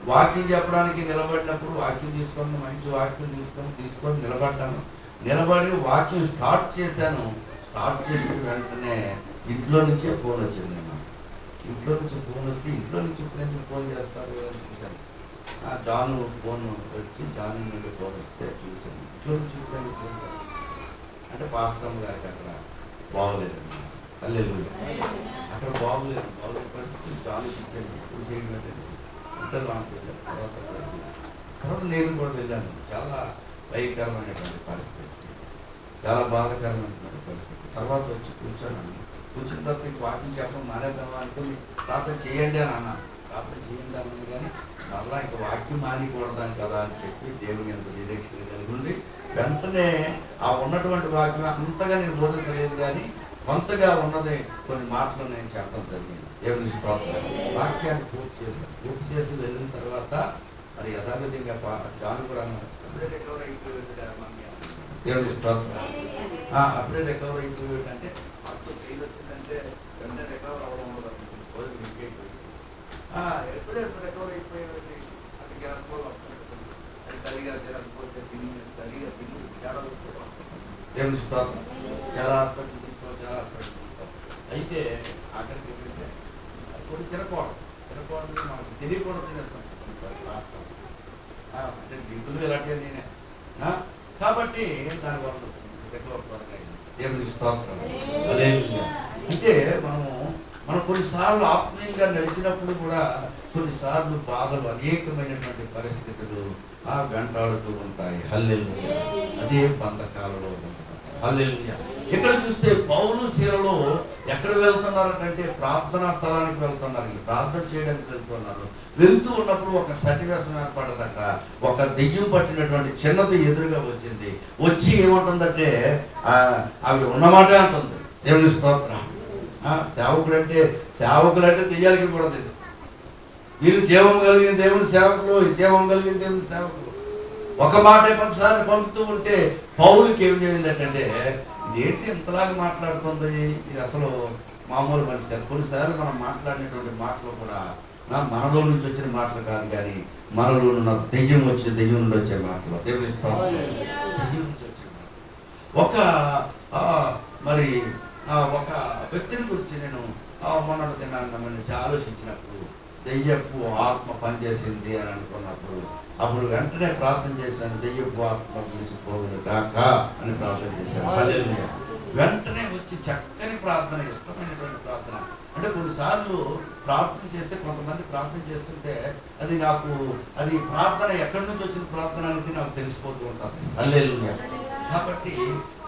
వాకింగ్ చెప్పడానికి నిలబడినప్పుడు వాకింగ్ తీసుకొని మంచి వాకింగ్ తీసుకొని నిలబడ్డాను. నిలబడి వాకింగ్ స్టార్ట్ చేశాను. స్టార్ట్ చేసిన వెంటనే ఇంట్లో నుంచే ఫోన్ వచ్చింది. ఇంట్లో నుంచి ఫోన్ వస్తే ఇంట్లో నుంచి ఇప్పుడు ఫోన్ చేస్తారు అని చూశాను. జాన్ ఫోన్ వచ్చి జాన్ నుండి ఫోన్ వస్తే చూశాను. ఇంట్లో నుంచి ఇప్పుడు ఫోన్ చేస్తారు అంటే పాస్టర్ గారికి అక్కడ బాగోలేదండి. హల్లెలూయా. అక్కడ బాగోలేదు పరిస్థితి జాన్ ఇచ్చాను. ఇప్పుడు చేయడం తెలిసి ఇంటర్ లాంటి వెళ్ళాను. తర్వాత నేను కూడా వెళ్ళాను. చాలా భయంకరమైనటువంటి పరిస్థితి, చాలా బాధాకరమైనటువంటి పరిస్థితి. తర్వాత వచ్చి కూర్చొని కూర్చున్న తర్వాత వాకింగ్ చెప్పడం మానేద్దామా అనుకుని ప్రార్థన చేయండి అని అన్నాను. ప్రార్థన చేయండి అన్నది కానీ మళ్ళా ఇంకా వాక్యం మానేయకూడదని కదా అని చెప్పి దేవుని ఎంత నిరీక్షణ కలిగి ఉండి వెంటనే ఆ ఉన్నటువంటి వాక్యం అంతగా నేను బోధించలేదు కానీ కొంతగా ఉన్నది కొన్ని మాటలు నేను చెప్పడం జరిగింది. దేవుని స్తోత్రం. వాక్యాన్ని పూర్తి చేసి వెళ్ళిన తర్వాత మరి యథావిధిగా జాన్ కూడా అప్పుడే రికవర్ అయిపోయాడు. దేవుని స్తోత్రం. అప్పుడే రికవర్ అయిపోయాడు అంటే వచ్చిందంటే వెంటనే రికవర్ అవ్వడం ఉండదు. ఎప్పుడే రికవర్ అయిపోయేది అది గ్యాస్ కూడా వస్తుంది. అది సరిగా తినకపోతే సరిగా తిని తేడా వస్తూ దేవుని స్తోత్రం. చాలా హాస్పిటల్ అయితే అక్కడికి వెళ్తే కొన్ని తినకూడదు మనకు తెలియకూడదు తినేస్తాం అంటే దిగులు ఇలాంటివి నేనే కాబట్టి దాని వల్ల వచ్చింది. దేవుని స్తోత్రం. అంటే మనం కొన్నిసార్లు ఆత్మీయంగా నడిచినప్పుడు కూడా కొన్నిసార్లు బాధలు అనేకమైనటువంటి పరిస్థితులు వెంటాడుతూ ఉంటాయి. హల్లెలూయా. అదే బంధకాలలో ఉంటాయి. హల్లెలూయా. ఇక్కడ చూస్తే పౌలు శీలలో ఎక్కడ వెళ్తున్నారంటే ప్రార్థనా స్థలానికి వెళ్తున్నారు. ప్రార్థన చేయడానికి వెళ్తున్నారు. వెళ్తూ ఉన్నప్పుడు ఒక సన్నివేశం ఏర్పడదట. ఒక దెయ్యం పట్టినటువంటి చిన్నది ఎదురుగా వచ్చింది. వచ్చి ఏమంటుందంటే అవి ఉన్నమాట అంటుంది. దేవుని స్తోత్రం. సేవకులు అంటే దెయ్యాలకి కూడా తెలుసు. వీళ్ళు జీవం కలిగిన దేవుని సేవకులు, జీవం కలిగిన దేవుని సేవకులు. ఒక మాట 10 సార్లు పలుకుతూ ఉంటే పౌలుకి ఏం చేయిందంటే ఇదేంటి ఇంతలాగా మాట్లాడుతుంది, ఇది అసలు మామూలు మనిషి కాదు. కొన్నిసార్లు మనం మాట్లాడినటువంటి మాటలు కూడా మనలో నుంచి వచ్చిన మాటలు కాదు కానీ మనలో ఉన్న దెయ్యం నుండి వచ్చే మాటలు. దేవుని స్తోత్రం. దెయ్యం నుంచి వచ్చే మాటలు. మరి ఒక వ్యక్తిని గురించి నేను మొన్నటి దినాన్ని ఆలోచించినప్పుడు దెయ్యపు ఆత్మ పనిచేసింది అని అనుకున్నప్పుడు అప్పుడు వెంటనే ప్రార్థన చేశాను. దెయ్యపు ఆత్మ విడిచిపోవును కాక అని ప్రార్థన చేశాను. హల్లెలూయా. వెంటనే వచ్చి చక్కని ప్రార్థన, ఇష్టమైనటువంటి ప్రార్థన. అంటే కొన్నిసార్లు ప్రార్థన చేస్తే కొంతమంది ప్రార్థన చేస్తుంటే అది ప్రార్థన ఎక్కడి నుంచి వచ్చిన ప్రార్థన అనేది నాకు తెలిసిపోతూ ఉంటుంది. హల్లెలూయా. కాబట్టి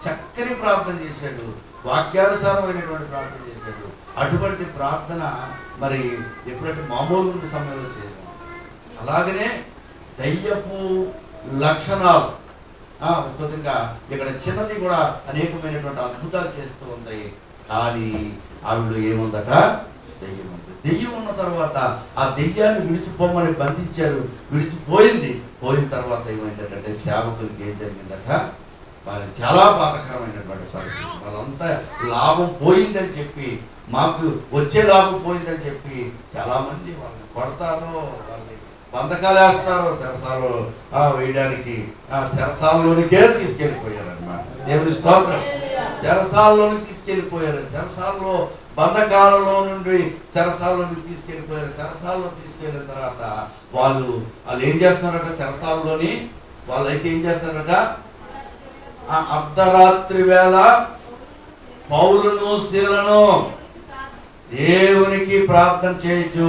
చక్కని ప్రార్థన చేశాడు, వాక్యానుసారమైనటువంటి ప్రార్థన చేశాడు. అటువంటి ప్రార్థన మరి ఎప్పుడంటే మామూలు సమయంలో చేయడం. అలాగనే దయ్యపు లక్షణాలు కొద్దిగా ఇక్కడ చిన్నది కూడా అనేకమైనటువంటి అద్భుతాలు చేస్తూ ఉంటాయి. కానీ ఆవిడ ఏముందట దెయ్యం ఉంది. దెయ్యం ఉన్న తర్వాత ఆ దెయ్యాన్ని విడిచిపోమని బంధించారు. పోయిన తర్వాత ఏమైందంటే సేవకులకి ఏం జరిగిందట, వాళ్ళకి చాలా బాధాకరమైనటువంటి పరిస్థితి. వాళ్ళంతా లాభం పోయిందని చెప్పి, మాకు వచ్చే లాభం పోయిందని చెప్పి చాలామంది వాళ్ళని కొడతారు, వాళ్ళని బంధకాలు వేస్తారు, శరసాలు వేయడానికి శరసాలలోనికే తీసుకెళ్ళిపోయారన్నమాట. దేవుని స్తోత్రం. చెరసాలలోనికి తీసుకెళ్ళిపోయారు. చెరసాలలో బంధకాలలో నుండి చెరసాలలోనికి తీసుకెళ్ళిపోయారు. చెరసాలలో తీసుకెళ్ళిన తర్వాత వాళ్ళు ఏం చేస్తున్నారట, చెరసాలలోని వాళ్ళైతే ఏం చేస్తున్నారట, అర్ధరాత్రి వేళ పౌలును శీలను దేవునికి ప్రార్థన చేయొచ్చు,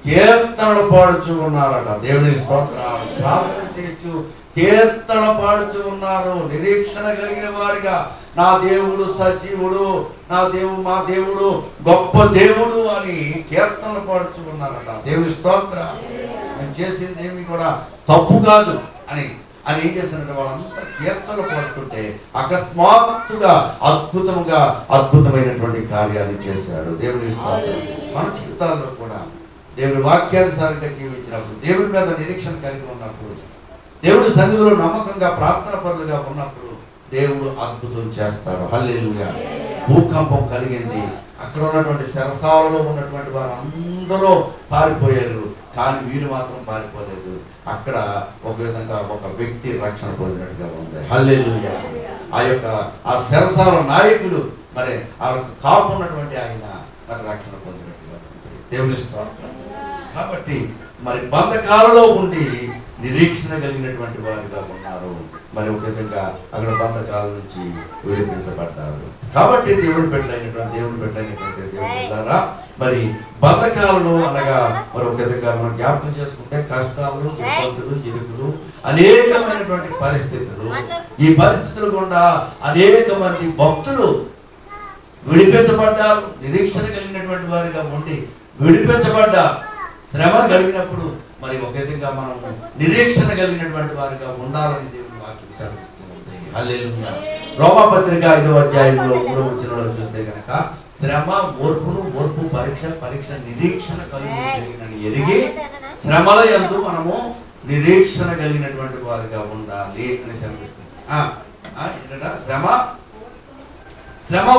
కీర్తనలు పాడుచు ఉన్నారట. దేవునికి స్తోత్రం. ప్రార్థన చేయొచ్చు, కీర్తన పాడుచు ఉన్నారు. నిరీక్షణ కలిగిన వారిగా నా దేవుడు సజీవుడు, నా దేవుడు మా దేవుడు గొప్ప దేవుడు అని కీర్తనలు పాడుచు ఉన్నారట. దేవుని స్తోత్రం. నేను చేసింది ఏమి కూడా తప్పు కాదు అని ఏం చేస్తారంటే వాళ్ళంతా కీర్తనలు పాడుతుంటే అకస్మాత్తుగా అద్భుతమైనటువంటి కార్యాలు చేశాడు. దేవుని స్తోత్రం. మన చిత్తాల్లో కూడా దేవుని వాక్యానుసారంగా జీవించినప్పుడు, దేవుని మీద నిరీక్షణ కలిగి ఉన్నప్పుడు, దేవుడి సన్నిధిలో నమ్మకంగా ప్రార్థన పరులుగా ఉన్నప్పుడు దేవుడు అద్భుతం చేస్తాడు. హల్లెలూయా. భూకంపం కలిగింది. అక్కడ ఉన్నటువంటి చెరసాలలో ఉన్నటువంటి వారు అందరూ పారిపోయారు, కానీ వీరు మాత్రం పారిపోలేదు. అక్కడ ఒక విధంగా ఒక వ్యక్తి రక్షణ పొందినట్టుగా ఉంది. హల్లెలూయా. ఆ చెరసాల నాయకుడు మరి ఆ కాపు ఉన్నటువంటి ఆయన మరి రక్షణ పొందినట్టుగా ఉంది. దేవుని స్తోత్రం. కాబట్టి మరి బంధకాలలో ఉండి నిరీక్షణ కలిగినటువంటి వారిగా ఉన్నారు. మరి ఒక విధంగా అక్కడ బంధకాల నుంచి విడిపించబడ్డారు. కాబట్టి దేవుని పెట్టైనటువంటి దేవుడు మరి బంధకాలను అనగా మరి ఒక విధంగా మనం జ్ఞాపకం చేసుకుంటే కష్టాలు, ఇబ్బందులు, ఇరుకులు, అనేకమైనటువంటి పరిస్థితులు, ఈ పరిస్థితులు గుండా అనేక మంది భక్తులు విడిపించబడ్డారు. నిరీక్షణ కలిగినటువంటి వారిగా ఉండి విడిపించబడ్డారు. శ్రమ కలిగినప్పుడు మరి ఒక విధంగా మనం నిరీక్షణ కలిగినటువంటి వారిగా ఉండాలని దేవుని వాక్యం సెలవిస్తుంది. హల్లెలూయా. రోమాపత్రిక 5వ అధ్యాయంలో 3వ వచనంలో చూస్తే కనుక శ్రమ ఓర్పు పరీక్ష నిరీక్షణ కలిగినని ఎరిగి శ్రమల యందు మనము నిరీక్షణ కలిగినటువంటి వారిగా ఉండాలి అని సెలవిస్తుంది. శ్రమ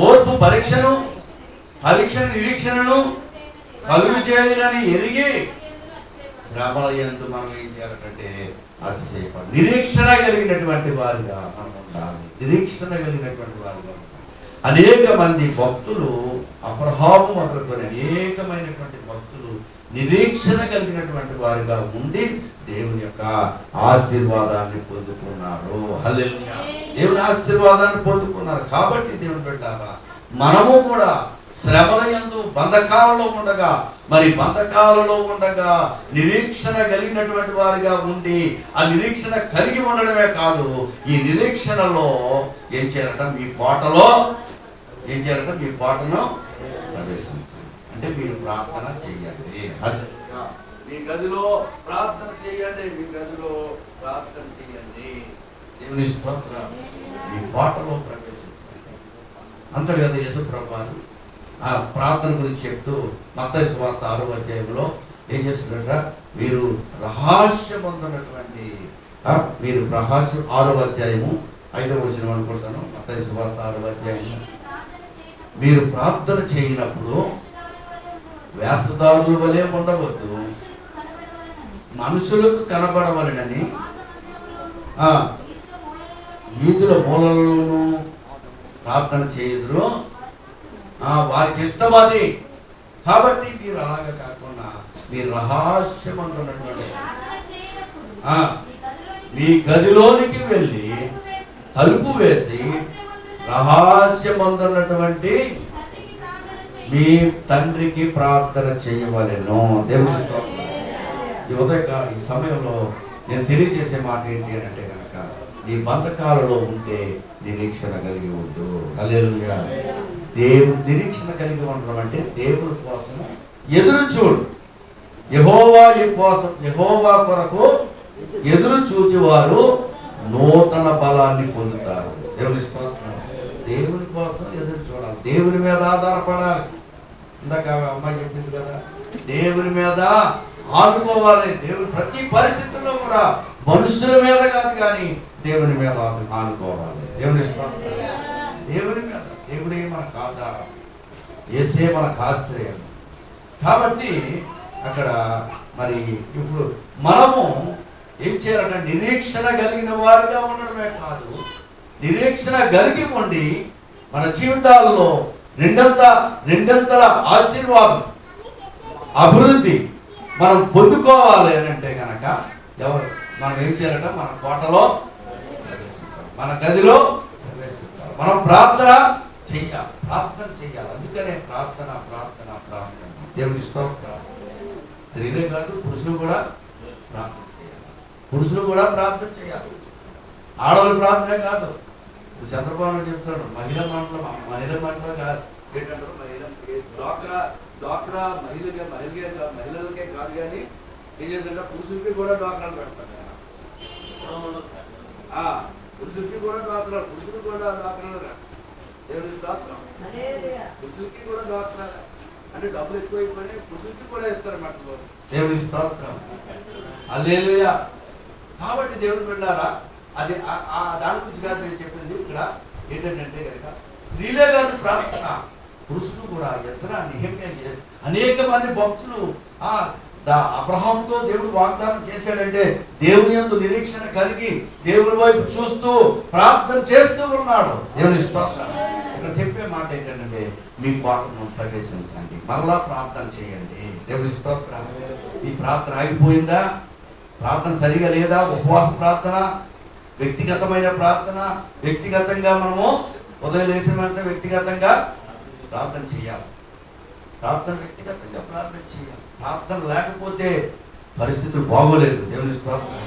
ఓర్పు పరీక్షను నిరీక్షణను కలుగు చేయాలని ఎరిగి శ్రమల యందు మనం ఏం చేయాలంటే అతిశయపడి నిరీక్షణ కలిగినటువంటి వారిగా మనం ఉండాలి. నిరీక్షణ కలిగినటువంటి వారిగా అనేక మంది భక్తులు అబ్రహాము మొదలుకొని అనేకమైనటువంటి భక్తులు నిరీక్షణ కలిగినటువంటి వారిగా ఉండి దేవుని యొక్క ఆశీర్వాదాన్ని పొందుకున్నారు. హల్లెలూయా. దేవుని ఆశీర్వాదాన్ని పొందుకున్నారు. కాబట్టి దేవుని బిడ్డలారా మనము కూడా శ్రమల యందు బంధకాలలో ఉండగా నిరీక్షణ కలిగినటువంటి వారిగా ఉండి ఆ నిరీక్షణ కలిగి ఉండడమే కాదు, ఈ నిరీక్షణలో ఏం చేయాలంట, మీ పాటను ప్రవేశించండి. అంటే మీరు ప్రార్థన చేయండి. మీ గదిలో ప్రార్థన చేయండి. దేవుని స్తోత్రం. మీ పాటలో ప్రవేశించండి అంటాడు కదా యేసుప్రభువు. ఆ ప్రార్థన గురించి చెప్తూ మత్తయి సువార్త 6వ అధ్యాయంలో ఏం చేస్తున్నారట, మీరు రహస్యమందున్నటువంటి 6వ అధ్యాయము 5వ వచనం అనుకుంటాను. మత్తయి సువార్త 6వ అధ్యాయము, మీరు ప్రార్థన చేయనప్పుడు వేషధారుల వలె ఉండవద్దు, మనుషులకు కనబడవలెనని వీధుల మూలలోనూ ప్రార్థన చేయుదురు, వారికి ఇష్టమది. కాబట్టి మీరు అలాగే కాకుండా మీరు రహస్యమందున్నటువంటి మీ గదిలోనికి వెళ్ళి తలుపు వేసి రహస్యమందున్నటువంటి మీ తండ్రికి ప్రార్థన చేయవలెను. దేవుని స్తోత్రం. ఈ సమయంలో నేను తెలియజేసే మాట ఏంటి అని అంటే కనుక, నీ బంధకాలలో ఉంటే నిరీక్షణ కలిగి ఉండు. హల్లెలూయా. దేవుడు నిరీక్షణ కలిగి ఉండడం అంటే దేవుడి కోసం ఎదురు చూడు. యెహోవా కొరకు ఎదురు చూచేవారు నూతన బలాన్ని పొందుతారు. దేవుని స్తోత్రం. దేవుని కోసం ఎదురు చూడాలి, దేవుని మీద ఆధారపడాలి. ఇందాక అమ్మాయి చెప్పింది కదా, దేవుని మీద ఆనుకోవాలి. దేవుని ప్రతి పరిస్థితుల్లో కూడా మనుషుల మీద కాదు కానీ దేవుని మీద ఆనుకోవాలి. దేవుని స్తోత్రం. దేవుని మీద, దేవుడే మనకు ఆధారం, యేసే మనకు ఆశ్రయం. కాబట్టి అక్కడ మరి ఇప్పుడు మనము ఏం చేయాలంటే నిరీక్షణ కలిగిన వారిగా ఉండడమే కాదు, నిరీక్షణ కలిగి ఉండి మన జీవితాల్లో రెండంతల ఆశీర్వాదం, అభివృద్ధి మనం పొందుకోవాలి అని అంటే కనుక మనం ఏం చేయాలంటే మన కోటలో, మన గదిలో మనం ప్రార్థన చెయ్యాలి, ప్రార్థన చెయ్యాలి. అందుకనే ప్రార్థన ప్రార్థన ప్రార్థన. దేవుని స్తోత్రం. స్త్రీలే కాదు, పురుషులు కూడా ప్రార్థన చేయాలి. పురుషులు కూడా ప్రార్థన చేయాలి. ఆడవాళ్ళు ప్రార్థనే కాదు. చంద్రబాబు చెప్తాడు మహిళా మండలం కాదు ఏంటంటారు, డ్వాక్రా మహిళలకే కాదు కానీ ఏం చేద్దంటే పురుషులకి కూడా డ్వాక్రాలు పెడతాడు. పురుషులకి కూడా డ్వాక్రాలు, పురుషులు కూడా డ్వాక్రాలు. దేవుని స్తోత్రం. పురుషులకి కూడా డ్వాక్రాలు అంటే డబ్బులు ఎక్కువైపోయి పురుషులకి కూడా ఇస్తారన్నమాట. దేవుని స్తోత్రం. హల్లెలూయా. కాబట్టి దేవుని బిడ్డలారా, అది దాని గురించి కాదు నేను చెప్పింది. ఇక్కడ ఏంటంటే కనుక స్త్రీలే కాదు ప్రార్థన, పురుషులు కూడా. ఎజ్రా, నెహెమ్యా, అనేక మంది భక్తులు అబ్రహాముతో దేవుడు వాగ్దానం చేశాడంటే దేవుని యందు నిరీక్షణ కలిగి దేవుని వైపు చూస్తూ ప్రార్థన చేస్తూ ఉన్నాడు. దేవుని స్తోత్రం. ఇక్కడ చెప్పే మాట ఏంటంటే మీ కోటను ప్రవేశించండి, మరలా ప్రార్థన చేయండి. దేవుని స్తోత్రం. ఈ ప్రార్థన ఆగిపోయిందా? ప్రార్థన సరిగా లేదా? ఉపవాస ప్రార్థన, వ్యక్తిగతమైన ప్రార్థన. వ్యక్తిగతంగా మనము ఉదయం లేచిన వెంటనే వ్యక్తిగతంగా ప్రార్థన చేయాలి. ప్రార్థన వ్యక్తిగతంగా ప్రార్థన చేయాలి. ప్రార్థన లేకపోతే పరిస్థితులు బాగోలేదు. దేవుని స్తోత్రం.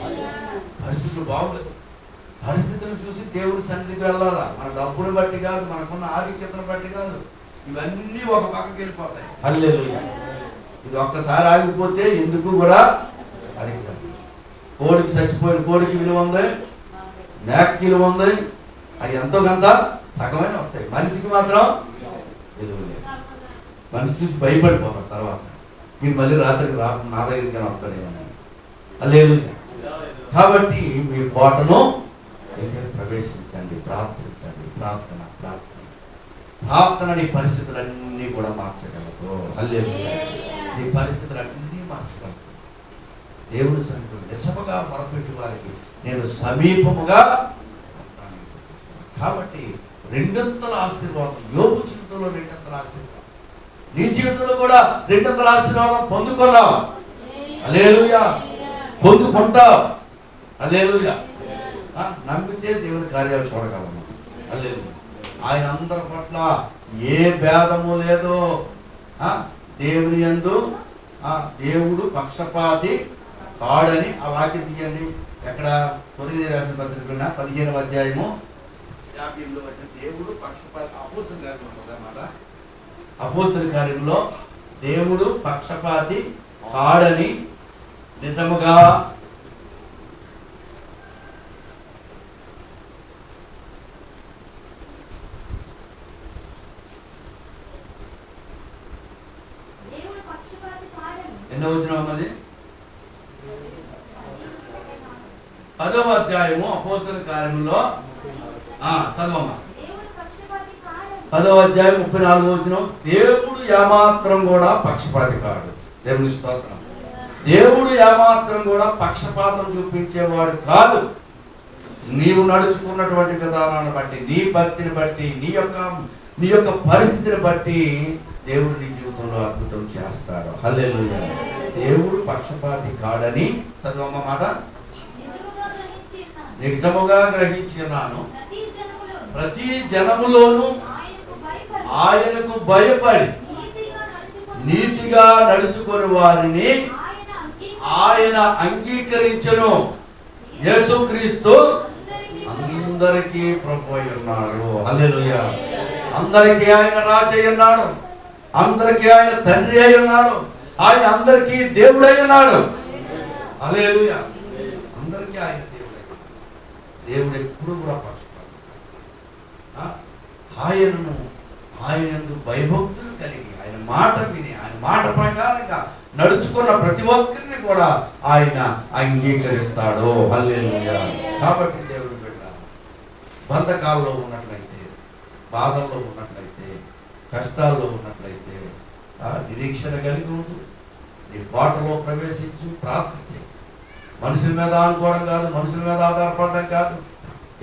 పరిస్థితులు బాగోలేదు. పరిస్థితులను చూసి దేవుని సన్నిధికి వెళ్ళాలా. మన డబ్బును బట్టి కాదు, మనకున్న ఆధిక్యతను బట్టి కాదు. ఇవన్నీ ఒక పక్కకి వెళ్ళిపోతాయి. హల్లెలూయా. ఇది ఒక్కసారి ఆగిపోతే ఎందుకు కూడా అది కోడికి చచ్చిపోయిన కోడికి విలువ ఉంది, మేకకి విలువ ఉంది. అవి ఎంతో కొంత సగమైన వస్తాయి. మనిషికి మాత్రం విలువ లేదు. మనిషి చూసి భయపడిపోతారు. తర్వాత మీరు మళ్ళీ రాత్రికి రాకుండా నా దగ్గరికి వస్తాడేమో. హల్లెలూయా. కాబట్టి మీ కోటను ప్రవేశించండి, ప్రార్థించండి. ప్రార్థన ప్రార్థన ప్రార్థన నీ పరిస్థితులన్నీ కూడా మార్చగలదు. హల్లెలూయా. నీ పరిస్థితులన్నీ మార్చగలదు. దేవుని సన్నిధిలో నిజముగా మొరపెట్టి వారికి నేను సమీపముగా. కాబట్టి రెండంతల ఆశీర్వాదం యోబు జీవితంలో, రెండంతల ఆశీర్వాదం నీ జీవితంలో కూడా రెండంతల ఆశీర్వాదం పొందుకున్నావు. హల్లెలూయా. పొందుకుంటావు. హల్లెలూయా. నమ్మితే దేవుని కార్యాలు చూడగలము. హల్లెలూయా. ఆయన అందరి పట్ల ఏ భేదము లేదు. దేవుని యందు దేవుడు పక్షపాతి కాడని ఆ వాక్యం తీయండి. ఎక్కడ కొరింథీ రాసిన పత్రిక 15వ అధ్యాయము 50లో దేవుడు పక్షపాతి. అపోస్తలుల కార్యంలో ఉంటుందన్నమాట. అపోస్తలుల కార్యంలో దేవుడు పక్షపాతి కాడని నిజముగా ఎన్నో వచనం అది 10వ అధ్యాయము అపోస్తలుల కార్యములో చదవమ్మా. 10వ అధ్యాయం 34వ వచనం. దేవుడు ఏమాత్రం కూడా పక్షపాతి కాడు. దేవుని స్తోత్రం. దేవుడు ఏమాత్రం కూడా పక్షపాతం చూపించేవాడు కాదు. నీవు నడుచుకున్నటువంటి విధానాన్ని బట్టి, నీ భక్తిని బట్టి, నీ యొక్క పరిస్థితిని బట్టి దేవుడు నీ జీవితంలో అద్భుతం చేస్తాడు. హల్లెలూయా. దేవుడు పక్షపాతి కాడని చదవమ్మ మాట. నిజముగా గ్రహించినాను, ప్రతి జనములోను ఆయనకు భయపడి నీతిగా నడుచుకొని వారిని ఆయన అంగీకరించును. యేసుక్రీస్తు అందరికీ ప్రభువై ఉన్నాడు. హల్లెలూయా. అందరికీ ఆయన రాజై ఉన్నాడు. అందరికీ ఆయన తండ్రి అయి ఉన్నాడు. ఆయన అందరికీ దేవుడై ఉన్నాడు. హల్లెలూయా. అందరికీ ఆయన దేవుడై. దేవుడు ఎప్పుడు కూడా పక్షపాతం. ఆయన భయభక్తులు కలిగి ఆయన మాట విని ఆయన మాట ప్రకారంగా నడుచుకున్న ప్రతి ఒక్కరిని కూడా ఆయన అంగీకరిస్తాడు. హల్లెలూయా. కాబట్టి దేవుడు బిడ్డ బంధకాల్లో ఉన్నట్లయితే, బాధల్లో ఉన్నట్లయితే, కష్టాల్లో ఉన్నట్లయితే నిరీక్షణ కలిగి ఉండు. నీ కోటలో ప్రవేశించు, ప్రార్థించు. మనుషుల మీద అనుకోవడం కాదు, మనుషుల మీద ఆధారపడడం కాదు,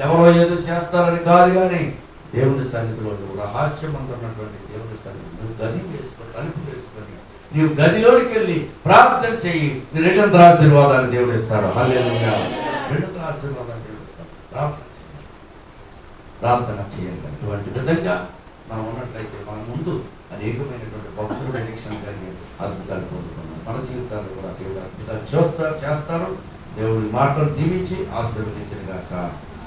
ఎవరో ఏదో చేస్తారని కాదు. కానీ దేవుని సన్నిధిలో నువ్వు రహస్యమంతున్నటువంటి దేవుని సన్నిధి నువ్వు గది వేసుకొని, తలుపు వేసుకొని నీవు గదిలోనికి వెళ్ళి ప్రార్థన చెయ్యి. నీ రెండంతల ఆశీర్వాదాన్ని దేవుడు ఇస్తాడు. హల్లెలూయా. రెండంతల ఆశీర్వాదాన్ని దేవుడు ఇస్తాడు. ప్రార్థన చేయండి. అటువంటి విధంగా మనం ఉన్నట్లయితే మన ముందు అనేకమైనటువంటి భక్తులు నిరీక్షణ కలిగి అద్భుతాలు పొందుతున్నాం. మన జీవితాలు కూడా దేవుడు అద్భుతాలు చేస్తారు. దేవుడి మాటలు దీవించి ఆశీర్వదించిన గాక.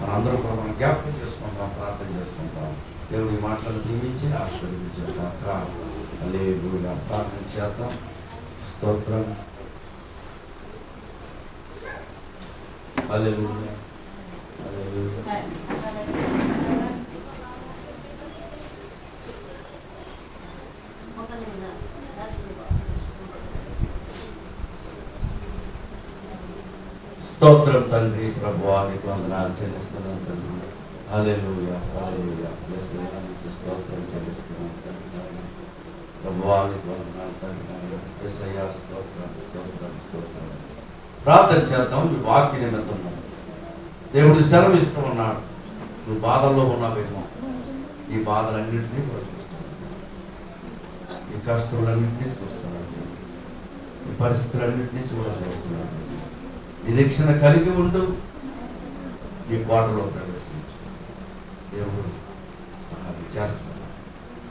మనందరూ కూడా మనం జ్ఞాపకం చేసుకుంటాం, ప్రార్థన చేసుకుంటాం. దేవుడి మాటలను దీవించి ఆశీర్వదించిన గాక. హల్లెలూయా. ప్రార్థన చేద్దాం. స్తోత్రం. హల్లెలూయా. హల్లెలూయా. స్తోత్రం తండ్రి. ప్రభువా నీకు వందనాలు చెల్లిస్తున్నాం తండ్రి. హల్లెలూయా. హల్లెలూయా. యేసయ్యానికి స్తోత్రం చెల్లిస్తున్నాం తండ్రి. ప్రభువా నీకు వందనాలు తండ్రి. యేసయ్యా స్తోత్రం స్తోత్రం స్తోత్రం. ప్రార్థన చేద్దాం. ఈ వాక్య నిమిత్తం దేవుడు సెలవిస్తూ ఉన్నాడు. నువ్వు బాధల్లో ఉన్నావేమో, ఈ బాధలన్నింటినీ కూడా చూస్తున్నాడు. ఈ కష్టాలన్నింటినీ చూస్తున్నాడు. ఈ పరిస్థితులన్నింటినీ చూడగలుగుతున్నాడు. నిరీక్షణ కలిగి ఉంటూ ఈ కోటలో ప్రవేశించు. దేవుడు అది చేస్తాడు.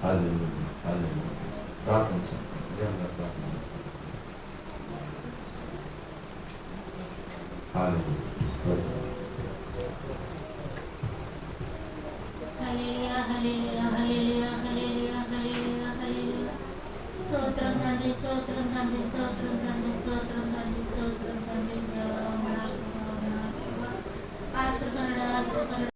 హల్లెలూయా. హల్లెలూయా. ప్రార్థన చేద్దాం. దేవుని ప్రార్థన. హల్లెలూయా.